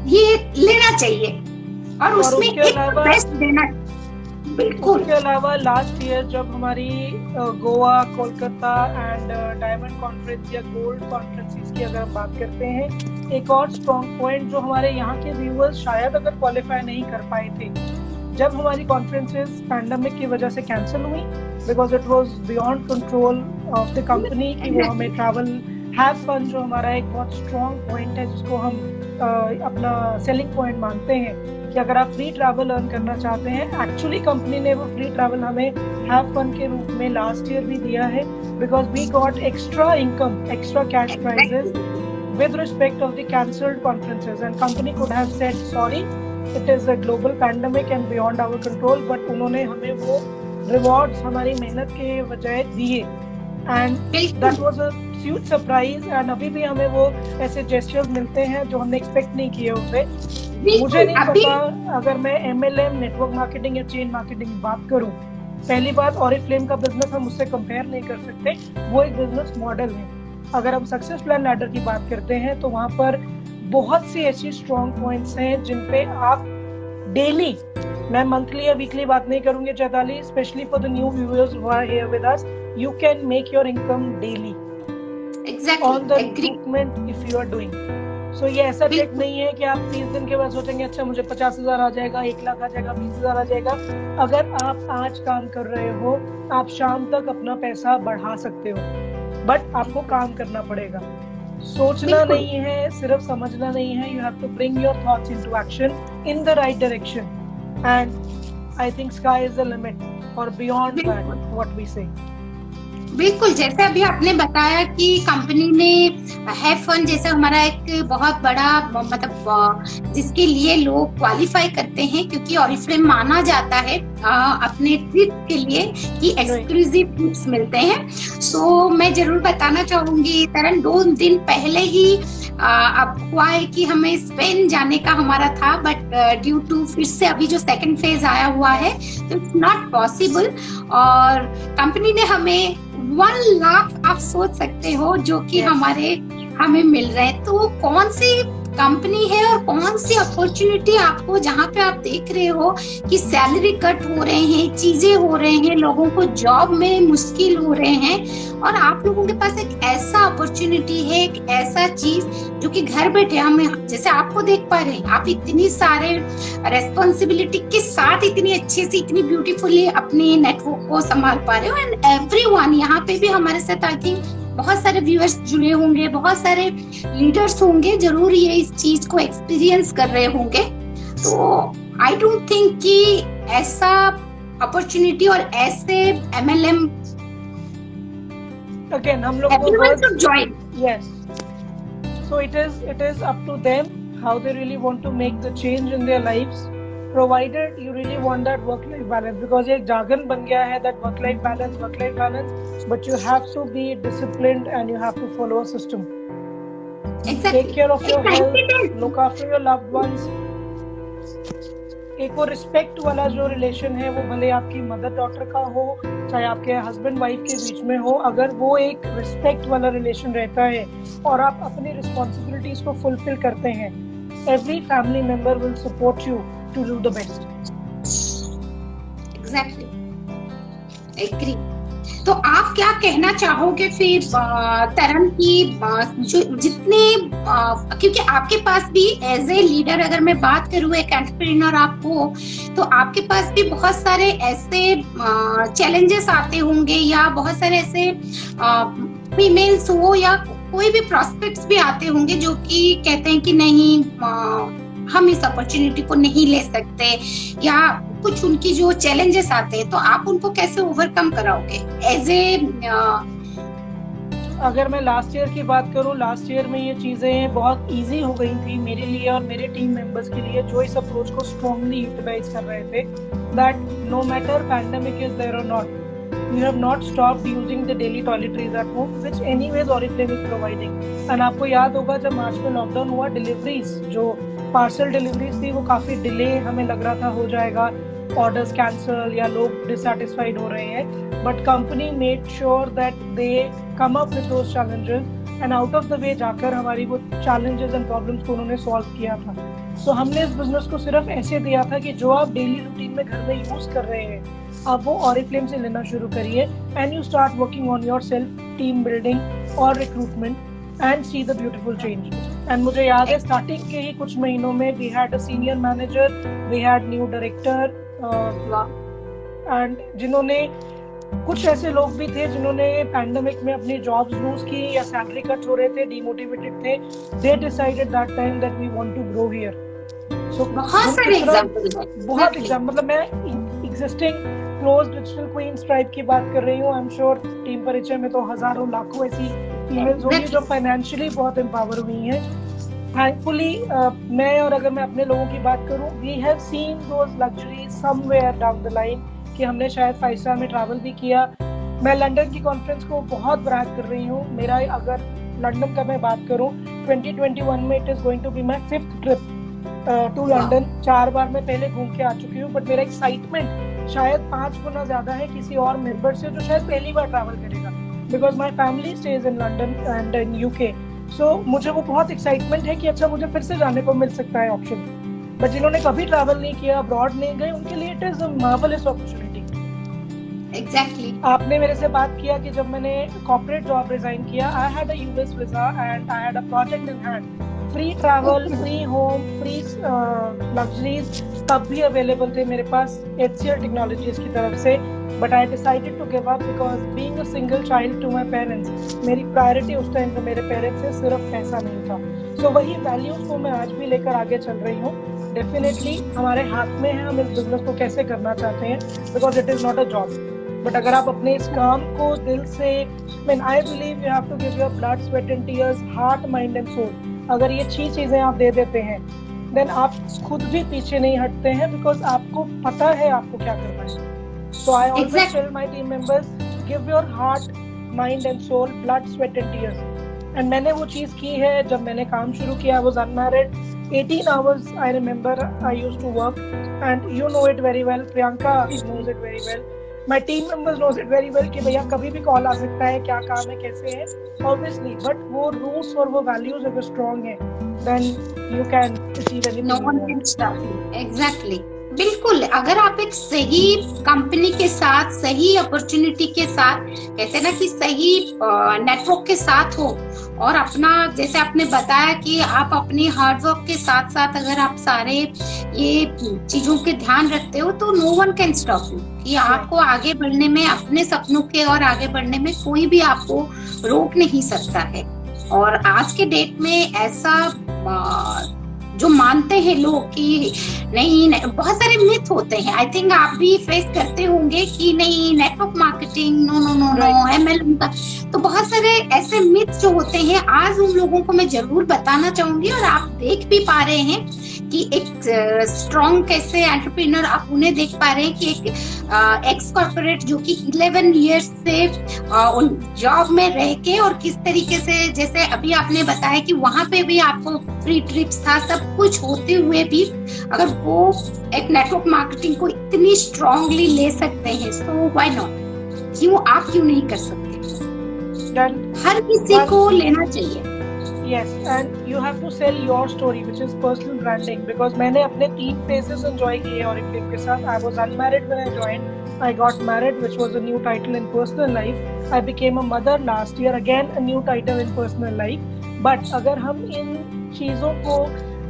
ये लेना चाहिए और उसमें एक बेस्ट देना। बिल्कुल। उसके अलावा लास्ट ईयर जब हमारी Goa, Kolkata and diamond conference या गोल्ड कॉन्फ्रेंसेस की अगर हम बात करते हैं, एक और स्ट्रॉन्ग पॉइंट जो हमारे यहाँ के व्यूअर्स शायद अगर क्वालिफाई नहीं कर पाए थे, जब हमारी कॉन्फ्रेंसेस पैंडेमिक की वजह से कैंसिल हुई, because it was beyond control of the company कि वो हमें ट्रैवल हैव फन, जो हमारा एक बहुत स्ट्रॉन्ग पॉइंट है जिसको हम अपना सेलिंग पॉइंट मानते हैं कि अगर आप फ्री ट्रैवल अर्न करना चाहते हैं, एक्चुअली कंपनी ने वो फ्री ट्रैवल हमें हैव फन के रूप में लास्ट ईयर भी दिया है, because we got extra income, extra cash prizes with respect of the cancelled conferences, and company could have said sorry, it is a global pandemic and beyond our control, but उन्होंने हमें वो rewards हमारी मेहनत के बजाय दिए, and that was a huge surprise. And अभी भी हमें वो ऐसे जेस्चर्स मिलते हैं जो हमने एक्सपेक्ट नहीं किए होते। मुझे नहीं पता, अगर मैं MLM, नेटवर्क मार्केटिंग या चेन मार्केटिंग की बात करूं, पहली बात ऑरिफ्लेम का बिजनेस हम उससे कंपेयर नहीं कर सकते, वो एक बिजनेस मॉडल है। अगर हम सक्सेस प्लान लैडर की बात करते हैं तो वहां पर बहुत सी ऐसी स्ट्रॉन्ग पॉइंट्स हैं जिन पे आप डेली, मैं मंथली या वीकली बात नहीं करूंगी Chaitali, specially for the new viewers who are here with us, you can make your income daily on the recruitment if you are doing. So ये ऐसा चेक नहीं है कि आप 30 दिन के बाद सोचेंगे अच्छा मुझे 50,000 आ जाएगा, 1 लाख आ जाएगा, 20,000 आ जाएगा। अगर आप आज काम कर रहे हो, आप शाम तक अपना पैसा बढ़ा सकते हो, बट आपको काम करना पड़ेगा। सोचना नहीं है, सिर्फ समझना नहीं है। You have to bring your thoughts into action in the right direction, and I think sky is the limit और beyond that what we say. बिल्कुल, जैसे अभी आपने बताया कि कंपनी ने हैव फन जैसे हमारा एक बहुत बड़ा मतलब जिसके लिए लोग क्वालिफाई करते हैं, क्योंकि ऑरिफ्लेम माना जाता है अपने ट्रिप के लिए कि एक्सक्लूसिव ट्रिप्स मिलते हैं। सो मैं जरूर बताना चाहूंगी तरन, 2 दिन पहले ही अब हुआ है कि हमें स्पेन जाने का हमारा था, बट ड्यू टू फिर से अभी जो सेकंड फेज आया हुआ है तो इट्स नॉट पॉसिबल। और कंपनी ने हमें 1 लाख आप सोच सकते हो जो कि हमें मिल रहे हैं। तो कौन सी कंपनी है और कौन सी अपॉर्चुनिटी आपको, जहाँ पे आप देख रहे हो कि सैलरी कट हो रहे हैं, चीजें हो रहे हैं, लोगों को जॉब में मुश्किल हो रहे हैं, और आप लोगों के पास एक ऐसा अपॉर्चुनिटी है, एक ऐसा चीज जो कि घर बैठे हम जैसे आपको देख पा रहे हैं, आप इतनी सारे रेस्पॉन्सिबिलिटी के साथ इतनी अच्छे से, इतनी ब्यूटीफुली अपने नेटवर्क को संभाल पा रहे हो। एंड एवरीवन यहाँ पे भी हमारे साथ आई थिंक बहुत सारे व्यूअर्स जुड़े होंगे, बहुत सारे लीडर्स होंगे, जरूर ये इस चीज को एक्सपीरियंस कर रहे होंगे। तो आई डोंट थिंक कि ऐसा अपॉर्चुनिटी और ऐसे MLM अगेन हम लोग everyone should join. Yes. So it is up to them how they really want to make the change in their lives, provided you really want that work-life balance, because ये jargon बन गया है that work-life balance, but you have to be disciplined and you have to follow a system. Exactly. Take care of your health, look after your loved ones. एक वो respect वाला जो relation है, वो भले आपकी मदर डॉटर का हो, चाहे आपके हस्बैंड वाइफ के बीच में हो, अगर वो एक रिस्पेक्ट वाला रिलेशन रहता है और आप अपनी रिस्पॉन्सिबिलिटीज को फुलफिल करते हैं, every family member will support you to do the best. Exactly, agree. तो आप क्या कहना चाहोगे फिर तरन की जो जितने क्योंकि आपके पास भी एज ए लीडर, अगर मैं बात करूँ एक एंटरप्रेन्योर आप हो, तो आपके पास भी बहुत सारे ऐसे चैलेंजेस आते होंगे, या बहुत सारे ऐसे फीमेल्स हो या कोई भी प्रॉस्पेक्ट्स भी आते होंगे जो कि कहते हैं कि नहीं हम इस अपॉर्चुनिटी को नहीं ले सकते, या कुछ उनकी जो चैलेंजेस आते हैं, तो आप उनको कैसे ओवरकम कराओगे एज ए? अगर मैं लास्ट ईयर की बात करूं, लास्ट ईयर में ये चीजें बहुत इजी हो गई थी मेरे लिए और मेरे टीम मेंबर्स के लिए, जो इस अप्रोच को स्ट्रांगली यूटिलाइज कर रहे थे, that no matter pandemic is there और not, we have not stopped using the daily toiletries at home, which anyways Oriflame is providing. And आपको याद होगा जब मार्च में लॉकडाउन हुआ, डिलीवरीज जो पार्सल डिलीवरीज थी वो काफी डिले हमें लग रहा था हो जाएगा, ऑर्डर्स कैंसल या लोग डिससैटिस्फाइड हो रहे हैं, but company made sure that they come up with those challenges and out of the way जाकर हमारी वो चैलेंजेस एंड प्रॉब्लम्स को उन्होंने सॉल्व किया था। सो हमने इस बिजनेस को सिर्फ ऐसे दिया था कि जो आप डेली रूटीन में घर में यूज कर रहे हैं, आप वो Oriflame से लेना शुरू करिए, and you start working on yourself, team building और recruitment, and see the beautiful change. And मुझे याद है स्टार्टिंग के ही कुछ महीनों में we had a senior manager, we had new director, and जिन्होंने कुछ ऐसे लोग भी थे जिन्होंने पैंडेमिक में अपनी जॉब्स लूज की या सैलरी कट हो रहे थे, डिमोटिवेटेड थे, they decided that time that we want to grow here. So बहुत एग्जाम्पल, मतलब मैं existing close digital queens tribe की बात कर रही हूँ। आई एम श्योर टीम परिचय में तो हजारों लाखों ऐसी फीमेल्स होंगी जो फाइनेंशियली बहुत एम्पावर हुई हैं, थैंकफुली मैं और अगर मैं अपने लोगों की बात करूं, we have seen those luxury somewhere down the line, कि हमने शायद 5 स्टार में ट्रैवल भी किया। मैं लंदन की कॉन्फ्रेंस को बहुत ब्राग कर रही हूँ। मेरा अगर लंदन का मैं बात करूँ, 2021 में it is going to be my 5th trip to London. 4 बार मैं पहले घूम के आ चुकी हूँ, बट मेरा एक्साइटमेंट शायद 5 गुना ज्यादा है किसी और मेंबर से जो शायद पहली बार ट्रैवल करेगा, because my family stays in London and in UK. So मुझे वो बहुत एक्साइटमेंट है कि अच्छा मुझे फिर से जाने को मिल सकता है ऑप्शन। बट जिन्होंने कभी ट्रैवल नहीं किया, अब्रॉड नहीं गए, उनके लिए it is a marvellous opportunity. Exactly. आपने मेरे से बात किया कि जब मैंने कॉर्पोरेट जॉब रिजाइन किया, I had a US visa and I had a project in hand. Free travel, free home, free luxuries तब भी अवेलेबल थे मेरे पास HCL टेक्नोलॉजीज की तरफ से। But I decided to give up because being a single child to my parents, मेरी priority उस time पे मेरे पेरेंट्स से सिर्फ पैसा नहीं था। सो वही वैल्यूज को मैं आज भी लेकर आगे चल रही हूँ। डेफिनेटली हमारे हाथ में है हम इस बिजनेस को कैसे करना चाहते हैं, because it is not a job. But अगर आप अपने इस काम को दिल से, I believe you have to give your blood, sweat and tears, heart, mind and soul. अगर ये 6 चीजें आप दे देते हैं, देन आप खुद भी पीछे नहीं हटते हैं, बिकॉज आपको पता है आपको क्या करना है। So I always tell my team members, give your heart, mind and soul, blood, sweat and tears. And मैंने वो चीज की है। जब मैंने काम शुरू किया, I was unmarried, 18 hours I remember I used to work, and you know it very well, Priyanka knows it very well, my team members knows it very well कि भैया कभी भी कॉल आ सकता है, क्या काम है, कैसे है, obviously, but वो रूट्स और वो वैल्यूज अगर स्ट्रॉन्ग है, then you can achieve anything. No one can stop you. Exactly. बिल्कुल। अगर आप एक सही कंपनी के साथ, सही अपॉर्चुनिटी के साथ, कहते हैं ना कि सही नेटवर्क के साथ हो, और अपना, जैसे आपने बताया कि आप अपनी हार्डवर्क के साथ साथ अगर आप सारे ये चीजों के ध्यान रखते हो, तो no one can stop you, कि आपको आगे बढ़ने में, अपने सपनों के और आगे बढ़ने में कोई भी आपको रोक नहीं सकता है। और आज के डेट में ऐसा जो मानते हैं लोग कि नहीं, बहुत सारे मिथ होते हैं। आई थिंक आप भी फेस करते होंगे कि नहीं, network marketing, no no no no, MLM का, तो बहुत सारे ऐसे मिथ जो होते हैं, आज उन लोगों को मैं जरूर बताना चाहूंगी। और आप देख भी पा रहे हैं कि एक स्ट्रॉन्ग कैसे एंटरप्रेन्योर, आप उन्हें देख पा रहे हैं कि एक एक्स कॉर्पोरेट जो कि 11 years से उन जॉब में रह के, और किस तरीके से, जैसे अभी आपने बताया कि वहां पे भी आपको फ्री ट्रिप्स था, सब कुछ होते हुए भी अगर वो एक नेटवर्क मार्केटिंग को इतनी स्ट्रांगली ले सकते हैं, सो व्हाई नॉट, आप क्यों नहीं कर सकते? हर किसी को लेना चाहिए। Yes, and you have to sell your story, which is personal branding. Because मैंने अपने 3 phases enjoy किए और के साथ. I was unmarried when I joined. I got married, which was a new title in personal life. I became a mother last year, again a new title in personal life. But अगर हम इन चीजों को,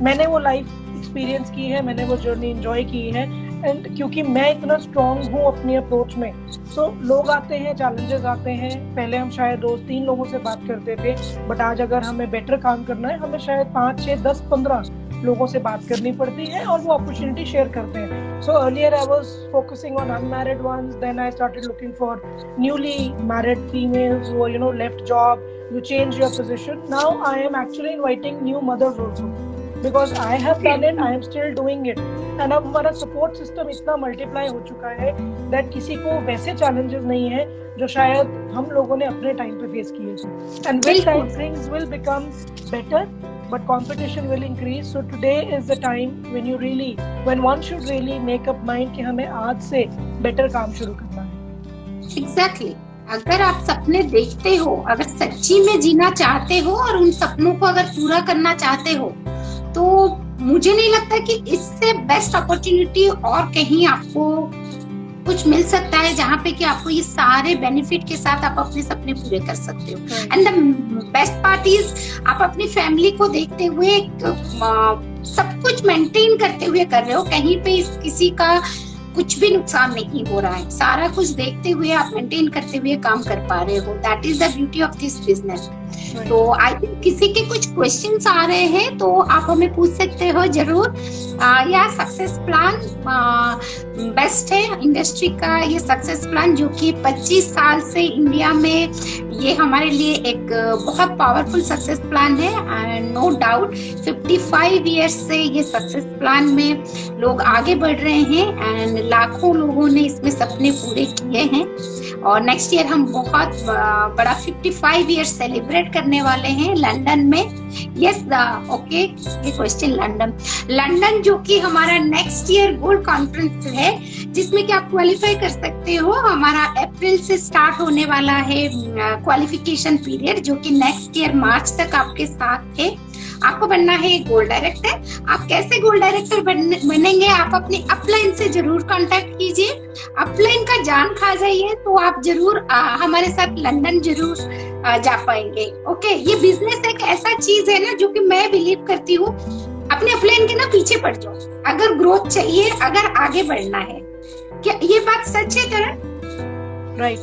मैंने वो life experience की है, मैंने वो जर्नी एंजॉय की है, एंड क्योंकि मैं इतना स्ट्रॉन्ग हूँ अपनी अप्रोच में, सो लोग आते हैं, चैलेंजेस आते हैं। पहले हम शायद रोज 3 लोगों से बात करते थे, बट आज अगर हमें बेटर काम करना है, हमें शायद 5, 6, 10, 15 लोगों से बात करनी पड़ती है, और वो अपॉर्चुनिटी शेयर करते हैं। So earlier I was focusing on unmarried ones, then I started looking for newly married females who, you know, left job, you change your position. Now I am actually inviting new mothers also, because I have done it, I am still doing it. And अब हमारा support system इतना multiply हो चुका है that किसी को वैसे challenges नहीं है जो शायद हम लोगों ने अपने टाइम पे फेस किए थे। And with time things will become better, but competition will increase. So today is the time when one should really make up mind कि हमें आज से बेटर काम शुरू करना है। Exactly. अगर आप सपने देखते हो, अगर सच्ची में जीना चाहते हो और उन सपनों को अगर पूरा करना चाहते हो, तो मुझे नहीं लगता कि इससे बेस्ट अपॉर्चुनिटी और कहीं आपको कुछ मिल सकता है, जहाँ पे कि आपको ये सारे बेनिफिट के साथ आप अपने सपने पूरे कर सकते हो। And the best part is, आप अपनी फैमिली को देखते हुए सब कुछ मेंटेन करते हुए कर रहे हो, कहीं पे किसी का कुछ भी नुकसान नहीं हो रहा है, सारा कुछ देखते हुए आप मेंटेन करते हुए काम कर पा रहे हो। That is the beauty of this business. तो आई थिंक किसी के कुछ क्वेश्चंस आ रहे हैं तो आप हमें पूछ सकते हो जरूर। या सक्सेस प्लान बेस्ट है इंडस्ट्री का, ये सक्सेस प्लान जो कि 25 साल से इंडिया में ये हमारे लिए एक बहुत पावरफुल सक्सेस प्लान है। एंड नो डाउट 55 ईयर्स से ये सक्सेस प्लान में लोग आगे बढ़ रहे हैं एंड लाखों लोगों ने इसमें सपने पूरे किए हैं। और नेक्स्ट ईयर हम बहुत बड़ा 55 ईयर सेलिब्रेट करने वाले हैं लंदन में। यस ओके, ये क्वेश्चन लंदन जो कि हमारा नेक्स्ट ईयर गोल्ड कॉन्फ्रेंस है, जिसमें कि आप क्वालिफाई कर सकते हो। हमारा अप्रैल से स्टार्ट होने वाला है क्वालिफिकेशन पीरियड, जो कि नेक्स्ट ईयर मार्च तक आपके साथ है। आपको बनना है गोल्ड डायरेक्टर। आप कैसे गोल्ड डायरेक्टर बनेंगे, आप अपने अपलाइन से जरूर कांटेक्ट कीजिए। अपलाइन का जान खा जाइए तो आप जरूर हमारे साथ लंदन जरूर जा पाएंगे। ओके, ये बिजनेस एक ऐसा चीज है ना जो कि मैं बिलीव करती हूँ, अपने अपलाइन के ना पीछे पड़ जाओ अगर ग्रोथ चाहिए, अगर आगे बढ़ना है। क्या ये बात सच है करण? राइट,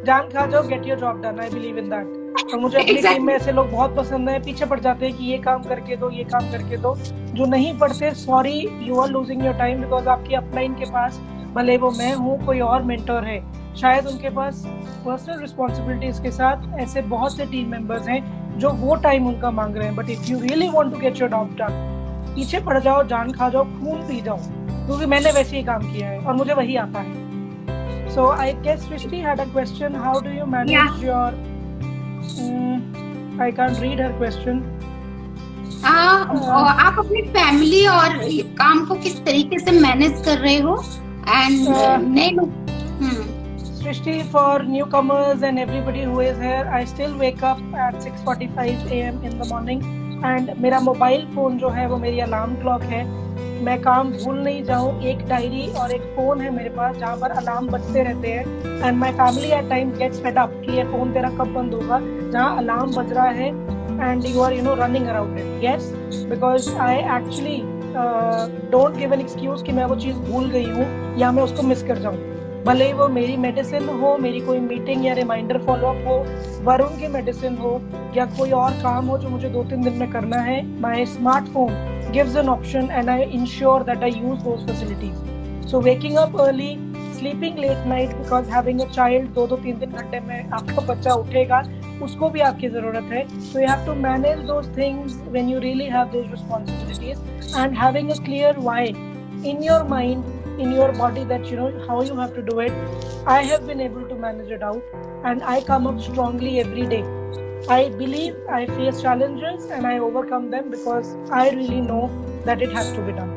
जान खा जाओ, gate your job done, I believe in that. तो मुझे अपनी टीम में ऐसे लोग बहुत पसंद है, पीछे पड़ जाते हैं कि ये काम करके दो, ये काम करके दो। जो नहीं पढ़ते, sorry, you are losing your time, because आपकी अपलाइन के पास, भले वो मैं हूँ, कोई और मेंटर है, शायद उनके पास पर्सनल रिस्पॉन्सिबिलिटीज के साथ ऐसे बहुत से टीम मेंबर्स हैं जो वो टाइम उनका मांग रहे हैं। But if you really want to get your job done, पीछे पड़ जाओ, जान खा जाओ, खून पी जाओ, क्योंकि मैंने वैसे ही काम किया है और मुझे वही आता है। So I guess Srishti had a question. How do you manage your? I can't read her question. आप अपनी फैमिली और काम को किस तरीके से मैनेज कर रहे हो? And Srishti, for newcomers and everybody who is here, I still wake up at 6:45 a.m. in the morning. And मेरा मोबाइल फोन जो है वो मेरी अलार्म क्लॉक है। मैं काम भूल नहीं जाऊँ, एक डायरी और एक फोन है मेरे पास जहाँ पर अलार्म बजते रहते हैं। And my family at time gets fed up कि ये फोन तेरा कब बंद होगा, जहाँ अलार्म बज रहा है and you are running around it. Yes, because I actually don't give an excuse कि मैं वो चीज़ भूल गई हूँ या मैं उसको मिस कर जाऊँ। भले ही वो मेरी मेडिसिन हो, मेरी कोई मीटिंग या रिमाइंडर फॉलोअप हो, वरुण की मेडिसिन हो या कोई और काम हो जो मुझे 2-3 दिन में करना है, माई smartphone gives an option and I ensure that I use those facilities. So waking up early, sleeping late night because having a child 2-3 घंटे में आपका बच्चा उठेगा, उसको भी आपकी ज़रूरत है। So you have to manage those things when you really have those responsibilities, and having a clear why in your mind, in your body, that you know how you have to do it. I have been able to manage it out and I come up strongly every day. I believe I face challenges and I overcome them because I really know that it has to be done.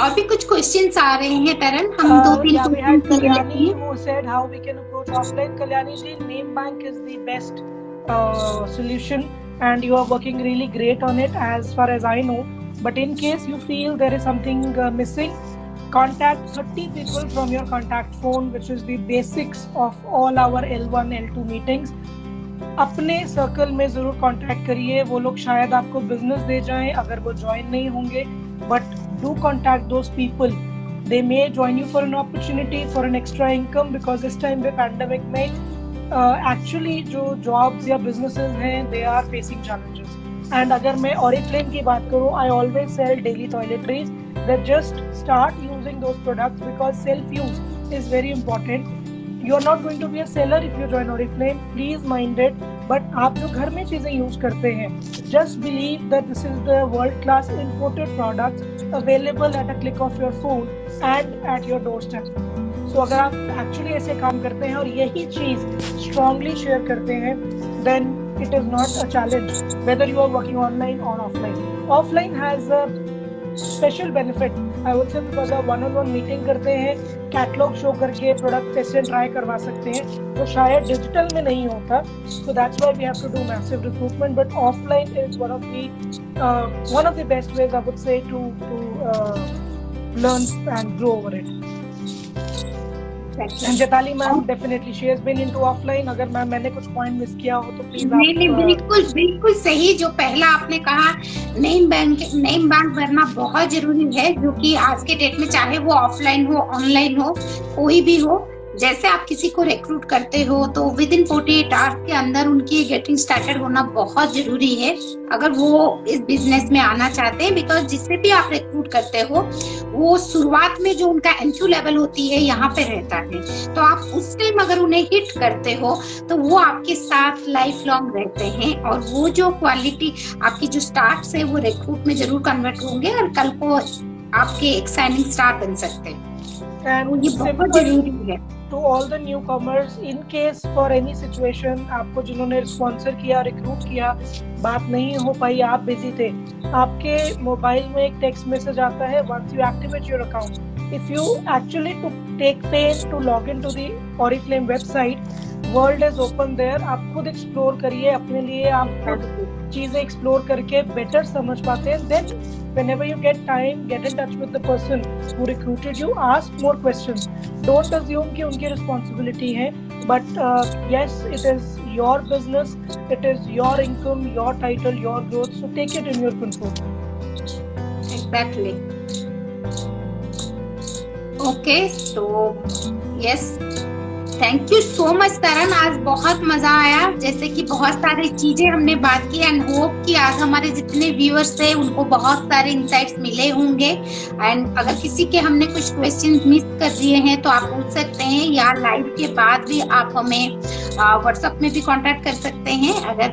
और भी कुछ questions आ रहे हैं तरन, हम 2-3 we had Kalyani who said how we can approach offline. Kalyani ji, Name Bank is the best solution and you are working really great on it as far as I know. But in case you feel there is something missing, contact 30 people from your contact phone, which is the basics of all our L1, L2 meetings. अपने circle में जरूर contact करिए। वो लोग शायद आपको business दे जाएं अगर वो ज्वाइन नहीं होंगे, but do contact those people. They may join you for an opportunity, for an extra income, because इस टाइम पे पैंडेमिक में एक्चुअली जो जॉब्स या बिजनेसेस हैं, they are facing challenges. And अगर मैं ऑरिफ्लेम की बात करूँ, I always sell daily toiletries that just start using those products because self-use is very important. You are not going to be a seller if you join Oriflame, please mind it. But आप जो घर में चीजें use करते हैं, just believe that this is the world-class imported products available at a click of your phone and at your doorstep. So अगर आप actually ऐसे काम करते हैं और यही चीज strongly share करते हैं, then it is not a challenge whether you are working online or offline. Offline has a special benefit, I would say, because आप 1-on-1 मीटिंग करते हैं, कैटलॉग शो करके प्रोडक्ट टेस्ट एंड ट्राई करवा सकते हैं, तो शायद डिजिटल में नहीं होता। So that's why we have to do massive recruitment, but offline is one of the best ways, I would say, to learn and grow over it. And Jetali ma'am, definitely she has been into offline. अगर मैंने कुछ point miss किया हो तो please आप। नहीं, बिल्कुल सही। जो पहला आपने कहा, नेम बैंक भरना बहुत जरूरी है, जो कि आज के डेट में चाहे वो ऑफलाइन हो, ऑनलाइन हो, कोई भी हो, जैसे आप किसी को रिक्रूट करते हो तो विद इन 48 आवर्स के अंदर उनकी गेटिंग स्टार्टेड होना बहुत जरूरी है अगर वो इस बिजनेस में आना चाहते हैं। बिकॉज जिससे भी आप रिक्रूट करते हो वो शुरुआत में जो उनका एंट्री लेवल होती है यहाँ पे रहता है, तो आप उस टाइम अगर उन्हें हिट करते हो तो वो आपके साथ लाइफ लॉन्ग रहते हैं और वो जो क्वालिटी आपकी जो स्टार्ट से वो रिक्रूट में जरूर कन्वर्ट होंगे और कल को आपके एक शाइनिंग स्टार बन सकते हैं। And ये बहुत जरूरी है। to all the newcomers, in case for any situation आपको जिन्होंने स्पॉन्सर किया, रिक्रूट किया, बात नहीं हो पाई, आप बिजी थे, आपके मोबाइल में एक टेक्स्ट मैसेज आता है once you activate your account. If you actually take pain to log into the Oriflame website, world is open there. आप खुद एक्सप्लोर करिए अपने लिए, आप खुद चीजें एक्सप्लोर करके बेटर समझ पाते हैं। Then whenever you get time, get in touch with the person who recruited you, ask more questions. Don't assume कि उनकी responsibility है, but yes, it is your business, it is your income, your title, your growth, so take it in your control. Exactly. Okay, so yes. Thank you so much Taran, आज बहुत मजा आया। जैसे कि बहुत सारी चीजें हमने बात की एंड होप कि आज हमारे जितने व्यूअर्स थे उनको बहुत सारे इंसाइट्स मिले होंगे। एंड अगर किसी के हमने कुछ क्वेश्चंस मिस कर दिए हैं तो आप पूछ सकते हैं या लाइव के बाद भी आप हमें व्हाट्सएप में भी कांटेक्ट कर सकते हैं। अगर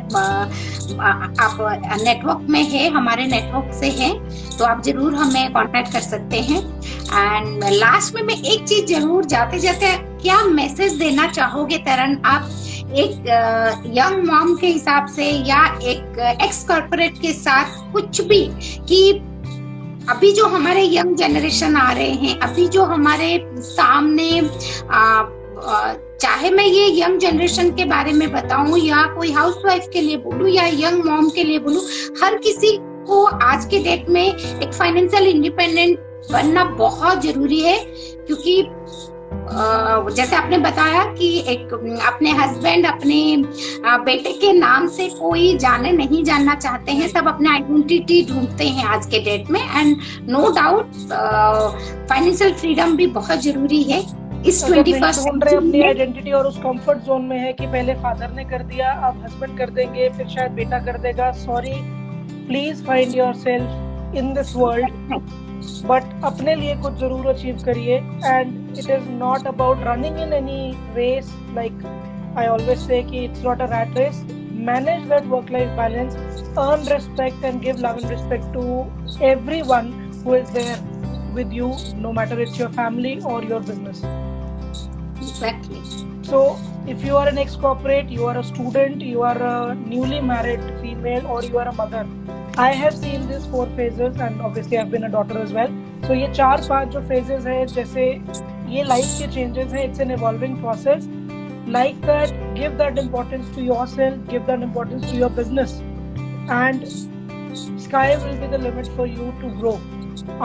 आप नेटवर्क में है, हमारे नेटवर्क से है, तो आप जरूर हमें कांटेक्ट कर सकते हैं। एंड लास्ट में मैं एक चीज जरूर जाते जाते क्या मैसेज देना चाहोगे तरन, आप एक यंग मॉम के हिसाब से या एक एक्स कॉर्पोरेट के साथ कुछ भी, कि अभी जो हमारे यंग जनरेशन आ रहे हैं, अभी जो हमारे सामने चाहे मैं ये यंग जनरेशन के बारे में बताऊं या कोई हाउसवाइफ के लिए बोलूं या यंग मॉम के लिए बोलूं, हर किसी को आज के डेट में एक फाइनेंशियल इंडिपेंडेंट बनना बहुत जरूरी है। क्योंकि जैसे आपने बताया कि एक अपने हस्बैंड अपने बेटे के नाम से कोई जाने नहीं जानना चाहते हैं, सब अपने आइडेंटिटी ढूंढते हैं आज के डेट में। And no doubt financial freedom भी बहुत जरूरी है इस 21st सेंचुरी में। अपनी आइडेंटिटी और उस कंफर्ट जोन में है कि पहले फादर ने कर दिया, अब हस्बैंड कर देंगे, फिर शायद बेटा कर देगा। Sorry, please find yourself in this world, but अपने लिए कुछ जरूर अचीव करिए। And it is not about running in any race, like I always say कि it's not a rat race. Manage that work life balance, earn respect and give love and respect to everyone who is there with you, no matter it's your family or your business. Exactly. So if you are an ex-corporate, you are a student, you are a newly married female, or you are a mother, I have seen these 4 phases and obviously I've been a daughter as well. So ये 4-5 जो phases है, जैसे ये life के changes है, it's an evolving process. Like that, give that importance to yourself, give that importance to your business, and sky will be the limit for you to grow.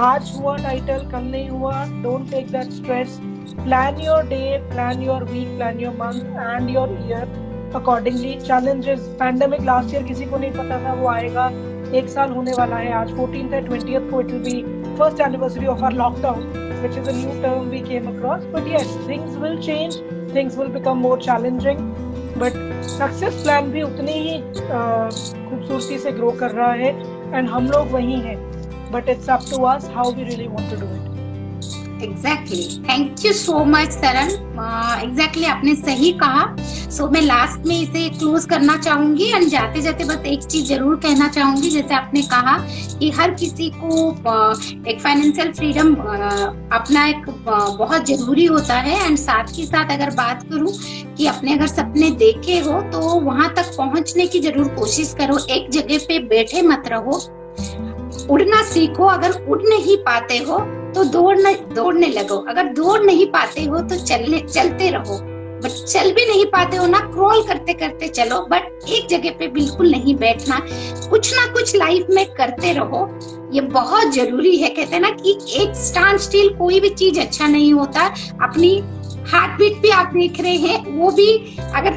आज हुआ title, कल नहीं हुआ, don't take that stress. Plan your day, plan your week, plan your month and your year accordingly. Challenges, pandemic last year किसी को नहीं पता था वो आएगा, 1 साल होने वाला है। आज 14th है, 20th को it will be first anniversary of our lockdown, which is a new term we came across. But yes, things will change, things will become more challenging, but success plan भी उतनी ही खूबसूरती से grow कर रहा है and हम लोग वही हैं। But it's up to us how we really want to do it. Exactly. Thank you so much Taran. Exactly आपने सही कहा। So मैं लास्ट में इसे क्लोज करना चाहूंगी एंड जाते जाते बस एक चीज जरूर कहना चाहूंगी। जैसे आपने कहा कि हर किसी को एक फाइनेंशियल फ्रीडम अपना एक बहुत जरूरी होता है। एंड साथ ही साथ अगर बात करूं कि अपने अगर सपने देखे हो तो वहां तक पहुंचने की जरूर कोशिश करो, एक जगह पे बैठे मत रहो, उड़ना सीखो। अगर उड़ नहीं पाते हो तो दौड़ने लगो, अगर दौड़ नहीं पाते हो तो चलते रहो, बट चल भी नहीं पाते हो ना, क्रॉल करते करते चलो, बट एक जगह पे बिल्कुल नहीं बैठना, कुछ ना कुछ लाइफ में करते रहो, ये बहुत जरूरी है। कहते हैं ना कि एक स्टैंड स्टिल कोई भी चीज अच्छा नहीं होता। अपनी हार्ट बीट भी आप देख रहे हैं, वो भी अगर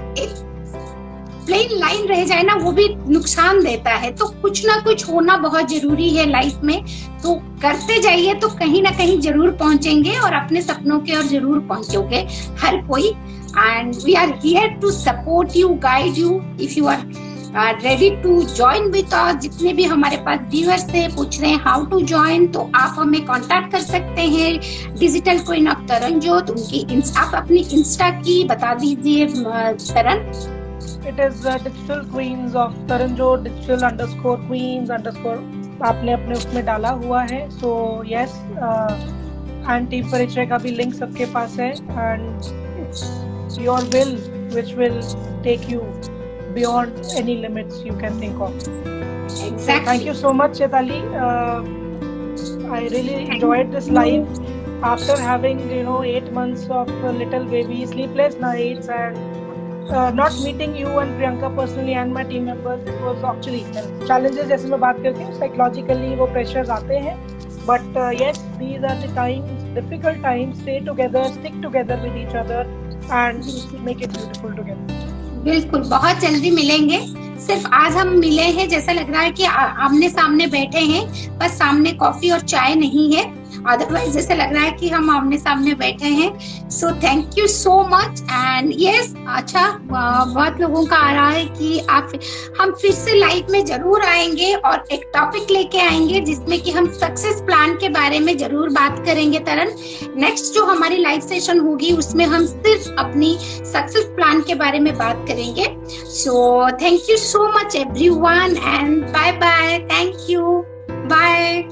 प्लेन लाइन रह जाए ना, वो भी नुकसान देता है। तो कुछ ना कुछ होना बहुत जरूरी है लाइफ में, तो करते जाइए तो कहीं ना कहीं जरूर पहुंचेंगे और अपने सपनों के ओर जरूर पहुंचोगे हर कोई। And we are here to support you, guide you. If you are ready to join with us, जितने भी हमारे पास व्यूअर्स थे पूछ रहे हैं हाउ टू ज्वाइन, तो आप हमें कांटेक्ट कर सकते हैं, डिजिटल क्वीन ऑफ तरनजोत। उनकी आप अपनी इंस्टा की बता दीजिए तरन। It is digital queens of Taranjot, digital_queens_ आपने अपने उसमें डाला हुआ है। सो यस, एंड टीम परिचय का भी लिंक सबके पास है। And your will which will take you beyond any limits you can think of. Exactly. So thank you so much, Chetali. I really enjoyed this live after having 8 months of little baby, sleepless nights, and not meeting you and Priyanka personally and my team members. It was actually challenges, जैसे मैं बात करती हूँ psychologically वो pressures आते हैं, but yes, these are the times, difficult times. Stay together, stick together with each other and make it beautiful together. बिल्कुल, बहुत जल्दी मिलेंगे। सिर्फ आज हम मिले हैं, जैसा लग रहा है कि आमने सामने बैठे हैं, बस सामने कॉफी और चाय नहीं है, अदरवाइज जैसे लग रहा है कि हम आमने सामने बैठे हैं। सो thank you so much. And yes, अच्छा, बहुत लोगों का आ रहा है कि हम फिर से लाइव में जरूर आएंगे और एक टॉपिक लेके आएंगे जिसमें कि हम सक्सेस प्लान के बारे में जरूर बात करेंगे। तरन, नेक्स्ट जो हमारी लाइव सेशन होगी उसमें हम सिर्फ अपनी सक्सेस प्लान के बारे में बात करेंगे। So thank you so much everyone and bye bye. Thank you, bye.